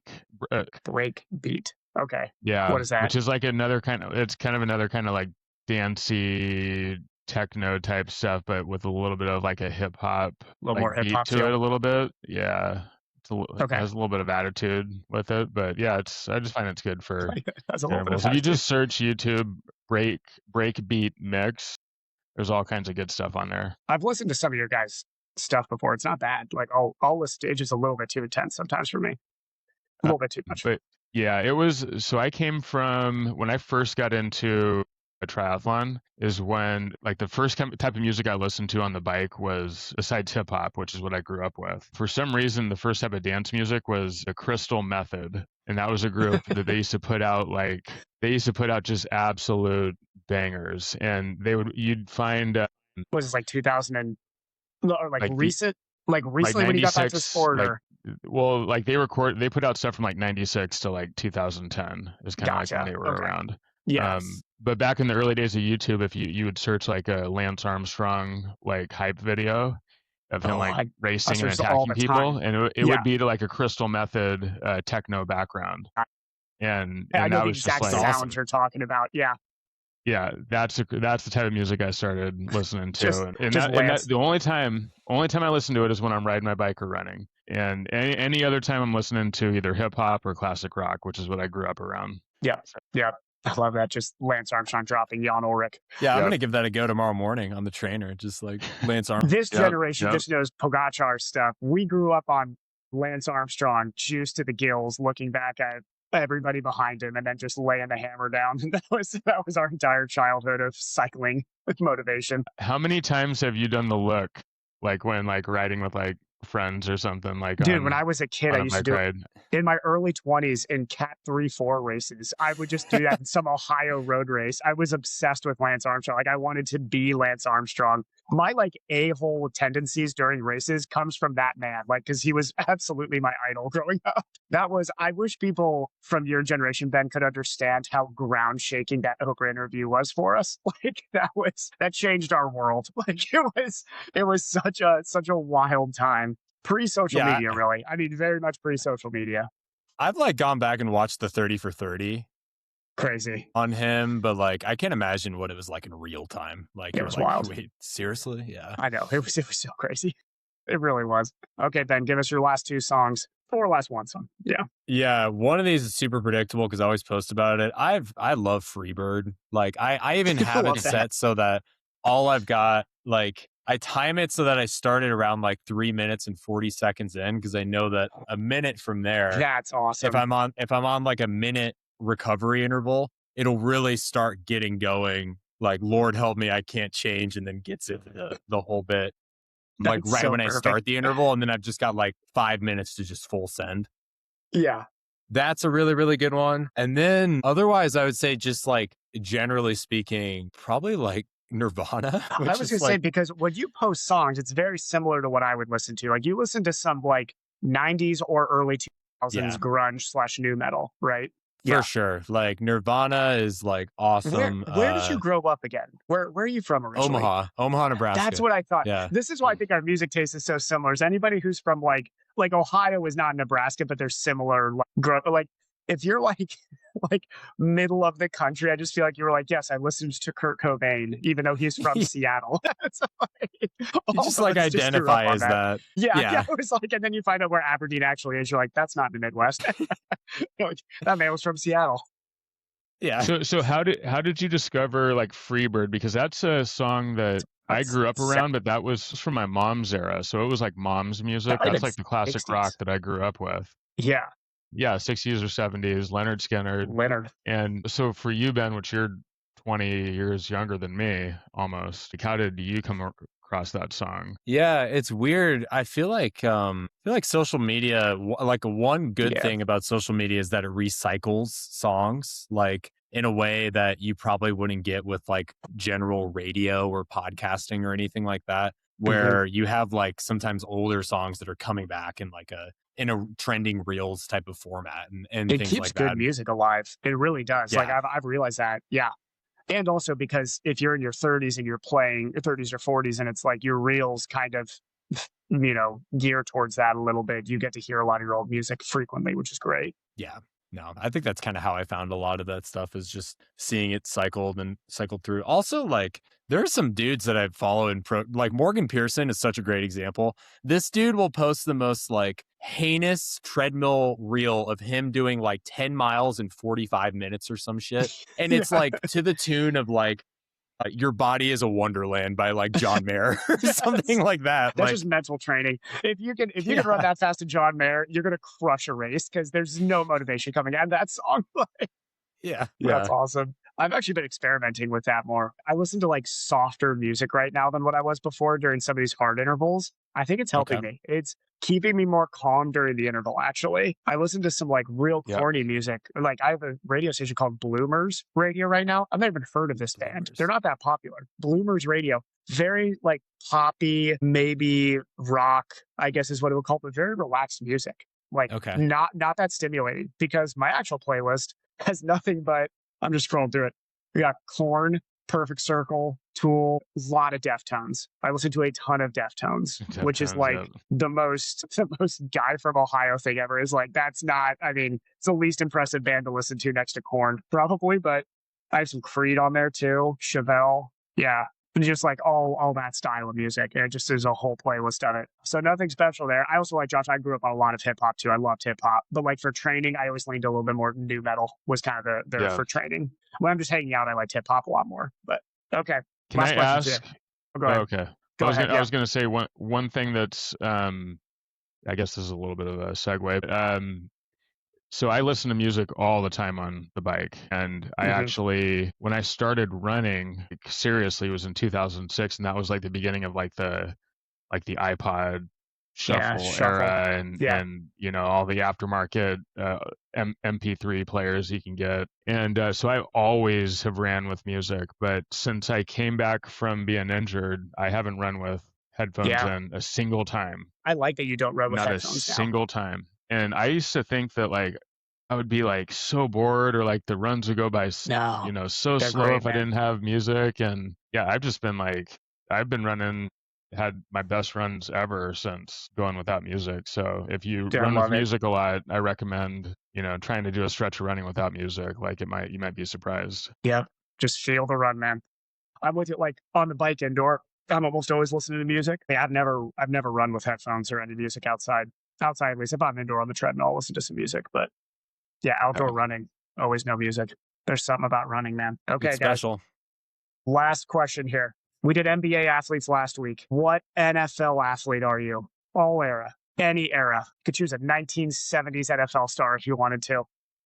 Breakbeat. Okay. Yeah, What is that? which is like another kind of like dancey techno type stuff, but with a little bit of like a hip hop, like more beat hip-hop to feel. it a little bit. Yeah, Okay. It has a little bit of attitude with it, but yeah, I just find it's good for That's a little bit of intervals. If you attitude. just search YouTube breakbeat mix, there's all kinds of good stuff on there. I've listened to some of your guys' stuff before. It's not bad. Like I'll listen. It's just a little bit too intense sometimes for me. A little bit too much. But yeah, it was. So I came from when I first got into a triathlon is when like the first type of music I listened to on the bike was besides hip hop, which is what I grew up with. For some reason, the first type of dance music was the Crystal Method, and that was a group that they used to put out just absolute bangers, and you'd find was this like 2000 and or like recent? Recently like when you got back to sport, like, or well, like they put out stuff from like 96 to like 2010 is kind of like when they were around. Yes. But back in the early days of YouTube, if you would search like a Lance Armstrong like hype video of him racing and attacking people, and it would be to like a Crystal Method techno background. And I know that the was exact just like sound awesome. You're talking about. Yeah. Yeah, that's the type of music I started listening to, and the only time I listen to it is when I'm riding my bike or running, and any other time I'm listening to either hip hop or classic rock, which is what I grew up around. Yeah, I love that. Just Lance Armstrong dropping Jan Ulrich. Yeah, I'm gonna give that a go tomorrow morning on the trainer. Just like Lance Armstrong. This generation just knows Pogacar stuff. We grew up on Lance Armstrong, juiced to the gills, looking back at everybody behind him and then just laying the hammer down. That was our entire childhood of cycling with motivation. How many times have you done the look, like when like riding with like friends or something? Like, dude, when I was a kid, I used to do it in my early 20s in Cat 3-4 races. I would just do that in some Ohio road race. I was obsessed with Lance Armstrong. Like I wanted to be Lance Armstrong. My like a-hole tendencies during races comes from that man, like because he was absolutely my idol growing up. I wish people from your generation, Ben, could understand how ground shaking that Oprah interview was for us. Like that changed our world. Like it was such a wild time. Pre-social media, really. I mean, very much pre-social media. I've like gone back and watched the 30 for 30. Crazy on him, but like I can't imagine what it was like in real time. Like it was wild. Wait, seriously? Yeah, I know it was so crazy. It really was. Okay, Ben, give us your last two songs or last one song. Yeah. One of these is super predictable because I always post about it. I love Freebird. Like I even have it set so that all I've got, like I time it so that I start it around like 3 minutes and 40 seconds in because I know that a minute from there. That's awesome. If I'm on like a minute recovery interval, it'll really start getting going. Like Lord help me, I can't change, and then gets into the whole bit. Like right so when perfect. I start the interval, and then I've just got like 5 minutes to just full send. Yeah. That's a really, really good one. And then otherwise, I would say just like generally speaking, probably like Nirvana. I was going to say, because when you post songs, it's very similar to what I would listen to. Like you listen to some like 90s or early 2000s grunge / nu metal, right? For sure. Like Nirvana is like awesome. Where did you grow up again? Where are you from originally? Omaha, Nebraska. That's what I thought. Yeah. This is why I think our music taste is so similar. Is anybody who's from like Ohio is not Nebraska, but they're similar. Like if you're like middle of the country, I just feel like you were like, yes, I listened to Kurt Cobain, even though he's from Seattle. So you just like identify as that. Yeah. It was like, and then you find out where Aberdeen actually is. You're like, that's not in the Midwest. That man was from Seattle. Yeah. So how did you discover like Freebird? Because that's a song that I grew up around, but that was from my mom's era. So it was like mom's music. That's like the classic 60s. Rock that I grew up with. Yeah. Yeah, 60s or 70s, Leonard Skinner. And so for you, Ben, which you're 20 years younger than me, almost, like how did you come across that song. Yeah, it's weird. I feel like social media, like one good thing about social media is that it recycles songs like in a way that you probably wouldn't get with like general radio or podcasting or anything like that, where you have like sometimes older songs that are coming back in like in a trending reels type of format and It things keeps like good that. music alive. It really does. Like I've realized that. Yeah. And also because if you're in your 30s and you're playing your 30s or 40s and it's like your reels kind of, gear towards that a little bit, you get to hear a lot of your old music frequently, which is great. Yeah. No, I think that's kind of how I found a lot of that stuff is just seeing it cycled through. Also, like there are some dudes that I follow like Morgan Pearson is such a great example. This dude will post the most like heinous treadmill reel of him doing like 10 miles in 45 minutes or some shit. And it's like to the tune of like, Your Body is a Wonderland by like John Mayer or something like that. That's like, just mental training. If you can run that fast to John Mayer, you're gonna crush a race because there's no motivation coming out of that song. That's awesome. I've actually been experimenting with that more. I listen to like softer music right now than what I was before during some of these hard intervals. I think it's helping me. It's keeping me more calm during the interval, actually. I listen to some like real corny music. Like I have a radio station called Bloomers Radio right now. I've never even heard of this band. They're not that popular. Bloomers Radio. Very like poppy, maybe rock, I guess is what it would call, but very relaxed music. Like not that stimulating because my actual playlist has nothing but, I'm just scrolling through it. We got Korn, Perfect Circle, Tool, a lot of Deftones. I listen to a ton of Deftones, which is like the most guy from Ohio thing ever. Is like, that's not, I mean, it's the least impressive band to listen to next to Korn, probably, but I have some Creed on there too, Chevelle. Yeah. And just like all that style of music. And it just is a whole playlist of it. So nothing special there. I also like Josh. I grew up on a lot of hip hop too. I loved hip hop. But like for training, I always leaned a little bit more new metal was kind of the for training. When I'm just hanging out, I like hip hop a lot more. But okay. Can I ask? Oh, go ahead. Okay. I was going to say one thing that's I guess this is a little bit of a segue. So I listen to music all the time on the bike. And I actually, when I started running, seriously, it was in 2006. And that was like the beginning of like the iPod shuffle era and all the aftermarket MP3 players you can get. And so I always have ran with music. But since I came back from being injured, I haven't run with headphones in a single time. I like that you don't run with headphones now. Not a single time. And I used to think that like I would be like so bored or like the runs would go by, so slow if I didn't have music. And I've just been like, I've been had my best runs ever since going without music. So if you run with music a lot, I recommend, trying to do a stretch of running without music. Like you might be surprised. Yeah. Just feel the run, man. I'm with you. Like on the bike indoor, I'm almost always listening to music. I've never run with headphones or any music outside, at least. If I'm indoor on the treadmill, I'll listen to some music, but outdoor running, always no music. There's something about running, man. Okay, it's special. Guys. Last question here. We did NBA athletes last week. What NFL athlete are you? All era, any era. You could choose a 1970s NFL star if you wanted to.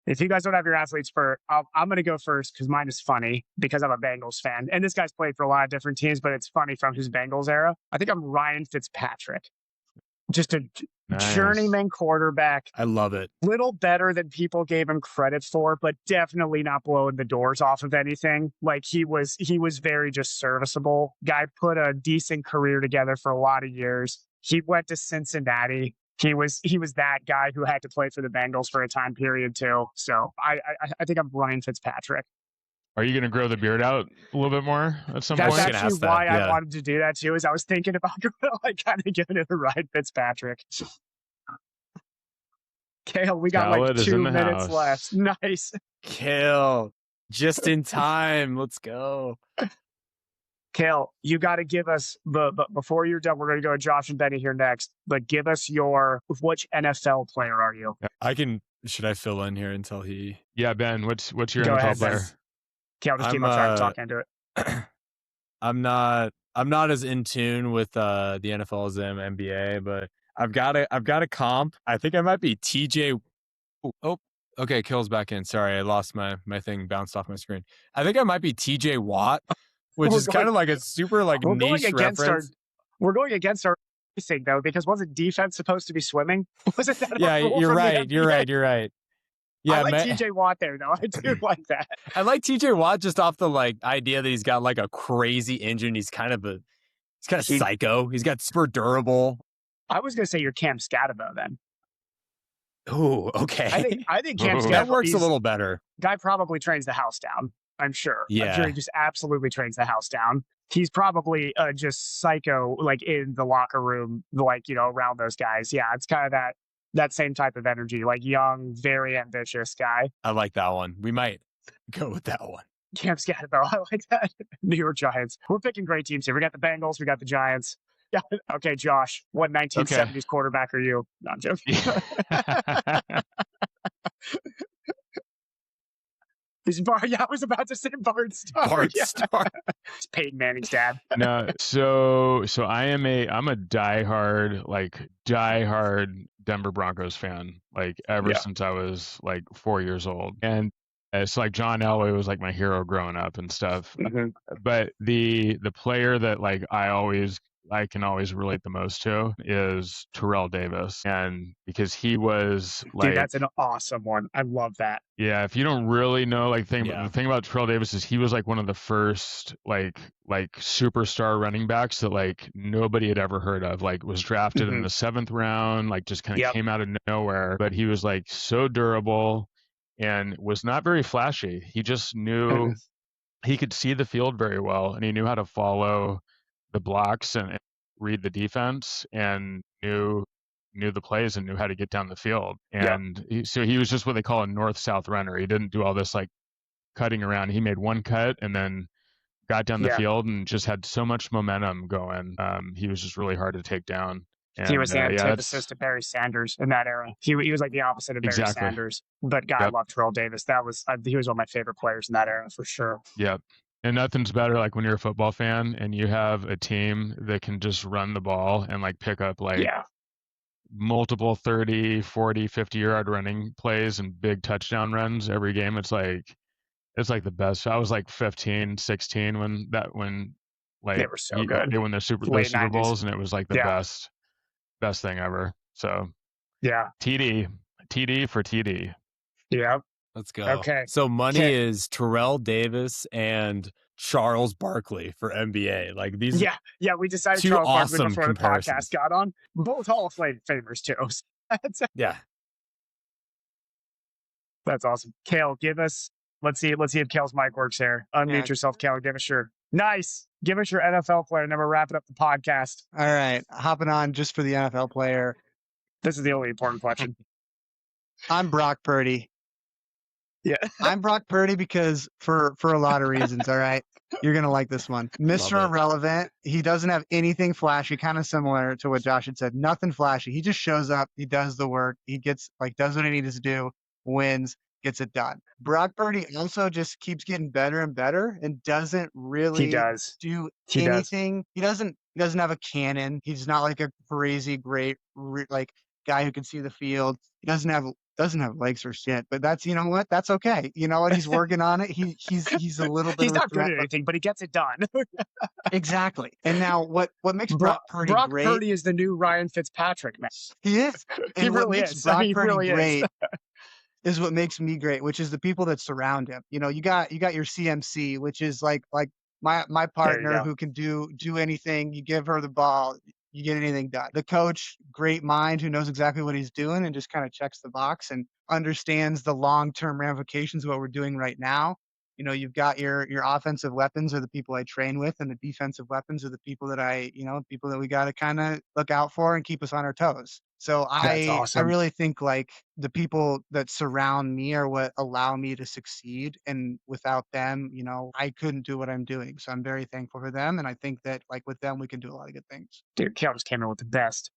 If you guys don't have your athletes I'm going to go first because mine is funny because I'm a Bengals fan. And this guy's played for a lot of different teams, but it's funny from his Bengals era. I think I'm Ryan Fitzpatrick. Just a journeyman quarterback. I love it. Little better than people gave him credit for, but definitely not blowing the doors off of anything. Like he was very just serviceable. Guy put a decent career together for a lot of years. He went to Cincinnati. He was that guy who had to play for the Bengals for a time period too. So I think I'm Ryan Fitzpatrick. Are you going to grow the beard out a little bit more at some point? That's actually why I wanted to do that too, is I was thinking about like kind of giving it a Ryan Fitzpatrick. Kale, we got like 2 minutes left. Nice. Kale, just in time. Let's go. Kale, you got to give us but before you're done, we're going to go to Josh and Benny here next. But give us which NFL player are you? Should I fill in here until he? Yeah, Ben, what's your NFL player? Kale, just keep on trying to talk into it. I'm not as in tune with the NFL as I am NBA, but I've got a comp. I think I might be TJ. Oh, okay. Kill's back in. Sorry, I lost my thing, bounced off my screen. I think I might be TJ Watt, which is kind of like a super like niche reference. We're going against our thing though, because wasn't defense supposed to be swimming? Wasn't that Yeah, a rule you're from the right. You're NBA? right. You're right. I Yeah, like man. TJ Watt there though. I do like that. I like TJ Watt just off the like idea that he's got like a crazy engine. He's kind of psycho. He's got super durable. I was gonna say you're Cam Scatabo then. Oh, okay. I think Cam Ooh. Scatabo, That works a little better. guy probably trains the house down. I'm sure. I'm Yeah. sure he just absolutely trains the house down. He's probably just psycho, like in the locker room, like, you know, around those guys. Yeah, it's kind of that same type of energy, like young, very ambitious guy. I like that one. We might go with that one. Cam Scatabo, I like that. New York Giants. We're picking great teams here. We got the Bengals, we got the Giants. Yeah. Okay, Josh, what 1970s quarterback are you? No, I'm joking. I was about to say Bart Starr. Bart Yeah. Starr. It's Peyton Manning's dad. No, so I'm a diehard Denver Broncos fan, like ever since I was like 4 years old. And it's like John Elway was like my hero growing up and stuff. Mm-hmm. But the player that like I can always relate the most to is Terrell Davis. And because he was like, Dude, that's an awesome one. I love that. yeah, if you don't really know, like Yeah. the thing about Terrell Davis is he was like one of the first like superstar running backs that like nobody had ever heard of. Like was drafted in the 7th round, like just kind of came out of nowhere. But he was like so durable and was not very flashy. He just knew he could see the field very well, and he knew how to follow the blocks and read the defense, and knew the plays and knew how to get down the field. And so he was just what they call a north-south runner. He didn't do all this like cutting around. He made one cut and then got down the field and just had so much momentum going. He was just really hard to take down. And, he was the antithesis to Barry Sanders in that era. He was like the opposite of Barry Sanders. But I love Terrell Davis. He was one of my favorite players in that era for sure. Yep. And nothing's better like when you're a football fan and you have a team that can just run the ball and like pick up like multiple 30, 40, 50-yard running plays and big touchdown runs every game. It's like the best. I was like 15, 16 when like they were so good. They won their Super Bowls, and it was like the best thing ever. So TD for TD. Yeah. Let's go. Okay. So money is Terrell Davis and Charles Barkley for NBA. Like these. Yeah. We decided two Charles awesome Barkley before the comparisons. podcast got on. Both Hall of Famers too. Yeah. That's awesome. Kale, let's see if Kale's mic works here. Unmute yourself, Kale. Give us your NFL player, and then we're wrapping up the podcast. All right. Hopping on just for the NFL player. This is the only important question. I'm Brock Purdy. Yeah. I'm Brock Purdy because for a lot of reasons, all right? You're going to like this one. Mr. Irrelevant. He doesn't have anything flashy, kind of similar to what Josh had said. Nothing flashy. He just shows up. He does the work. He does what he needs to do, wins, gets it done. Brock Purdy also just keeps getting better and better and doesn't really do anything. He doesn't have a cannon. He's not like a crazy great like guy who can see the field. He doesn't have legs or shit, but that's, you know what? That's okay. You know what? He's working on it. He's a little bit. He's not good at anything, but he gets it done. Exactly. And now what makes Brock Purdy great? Brock Purdy is the new Ryan Fitzpatrick, man. He is. And he really is. Brock Purdy really great is. is what makes me great, which is the people that surround him. You know, you got your CMC, which is like my partner who can do anything. You give her the ball, you get anything done. The coach, great mind, who knows exactly what he's doing and just kind of checks the box and understands the long-term ramifications of what we're doing right now. You know, you've got your offensive weapons are the people I train with, and the defensive weapons are the people that we got to kind of look out for and keep us on our toes. So I really think like the people that surround me are what allow me to succeed. And without them, you know, I couldn't do what I'm doing. So I'm very thankful for them. And I think that like with them, we can do a lot of good things. Dude, Cal just came in with the best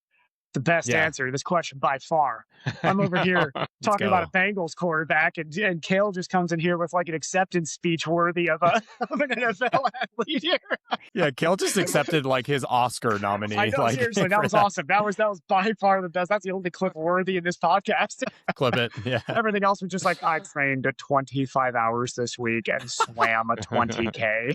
answer to this question by far. I'm over here talking about a Bengals quarterback, and Kale just comes in here with like an acceptance speech worthy of an NFL athlete here. Yeah, Kale just accepted like his Oscar nominee. I know, seriously, that was awesome. That was by far the best. That's the only clip worthy in this podcast. Clip it, yeah. Everything else was just like, I trained 25 hours this week and swam a 20K.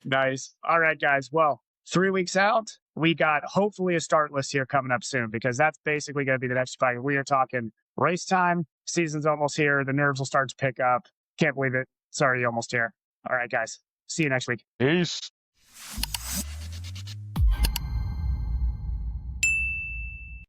Nice. All right, guys. Well, 3 weeks out, we got hopefully a start list here coming up soon, because that's basically going to be the next fight. We are talking race time. Season's almost here. The nerves will start to pick up. Can't believe it. It's already almost here. All right, guys. See you next week. Peace.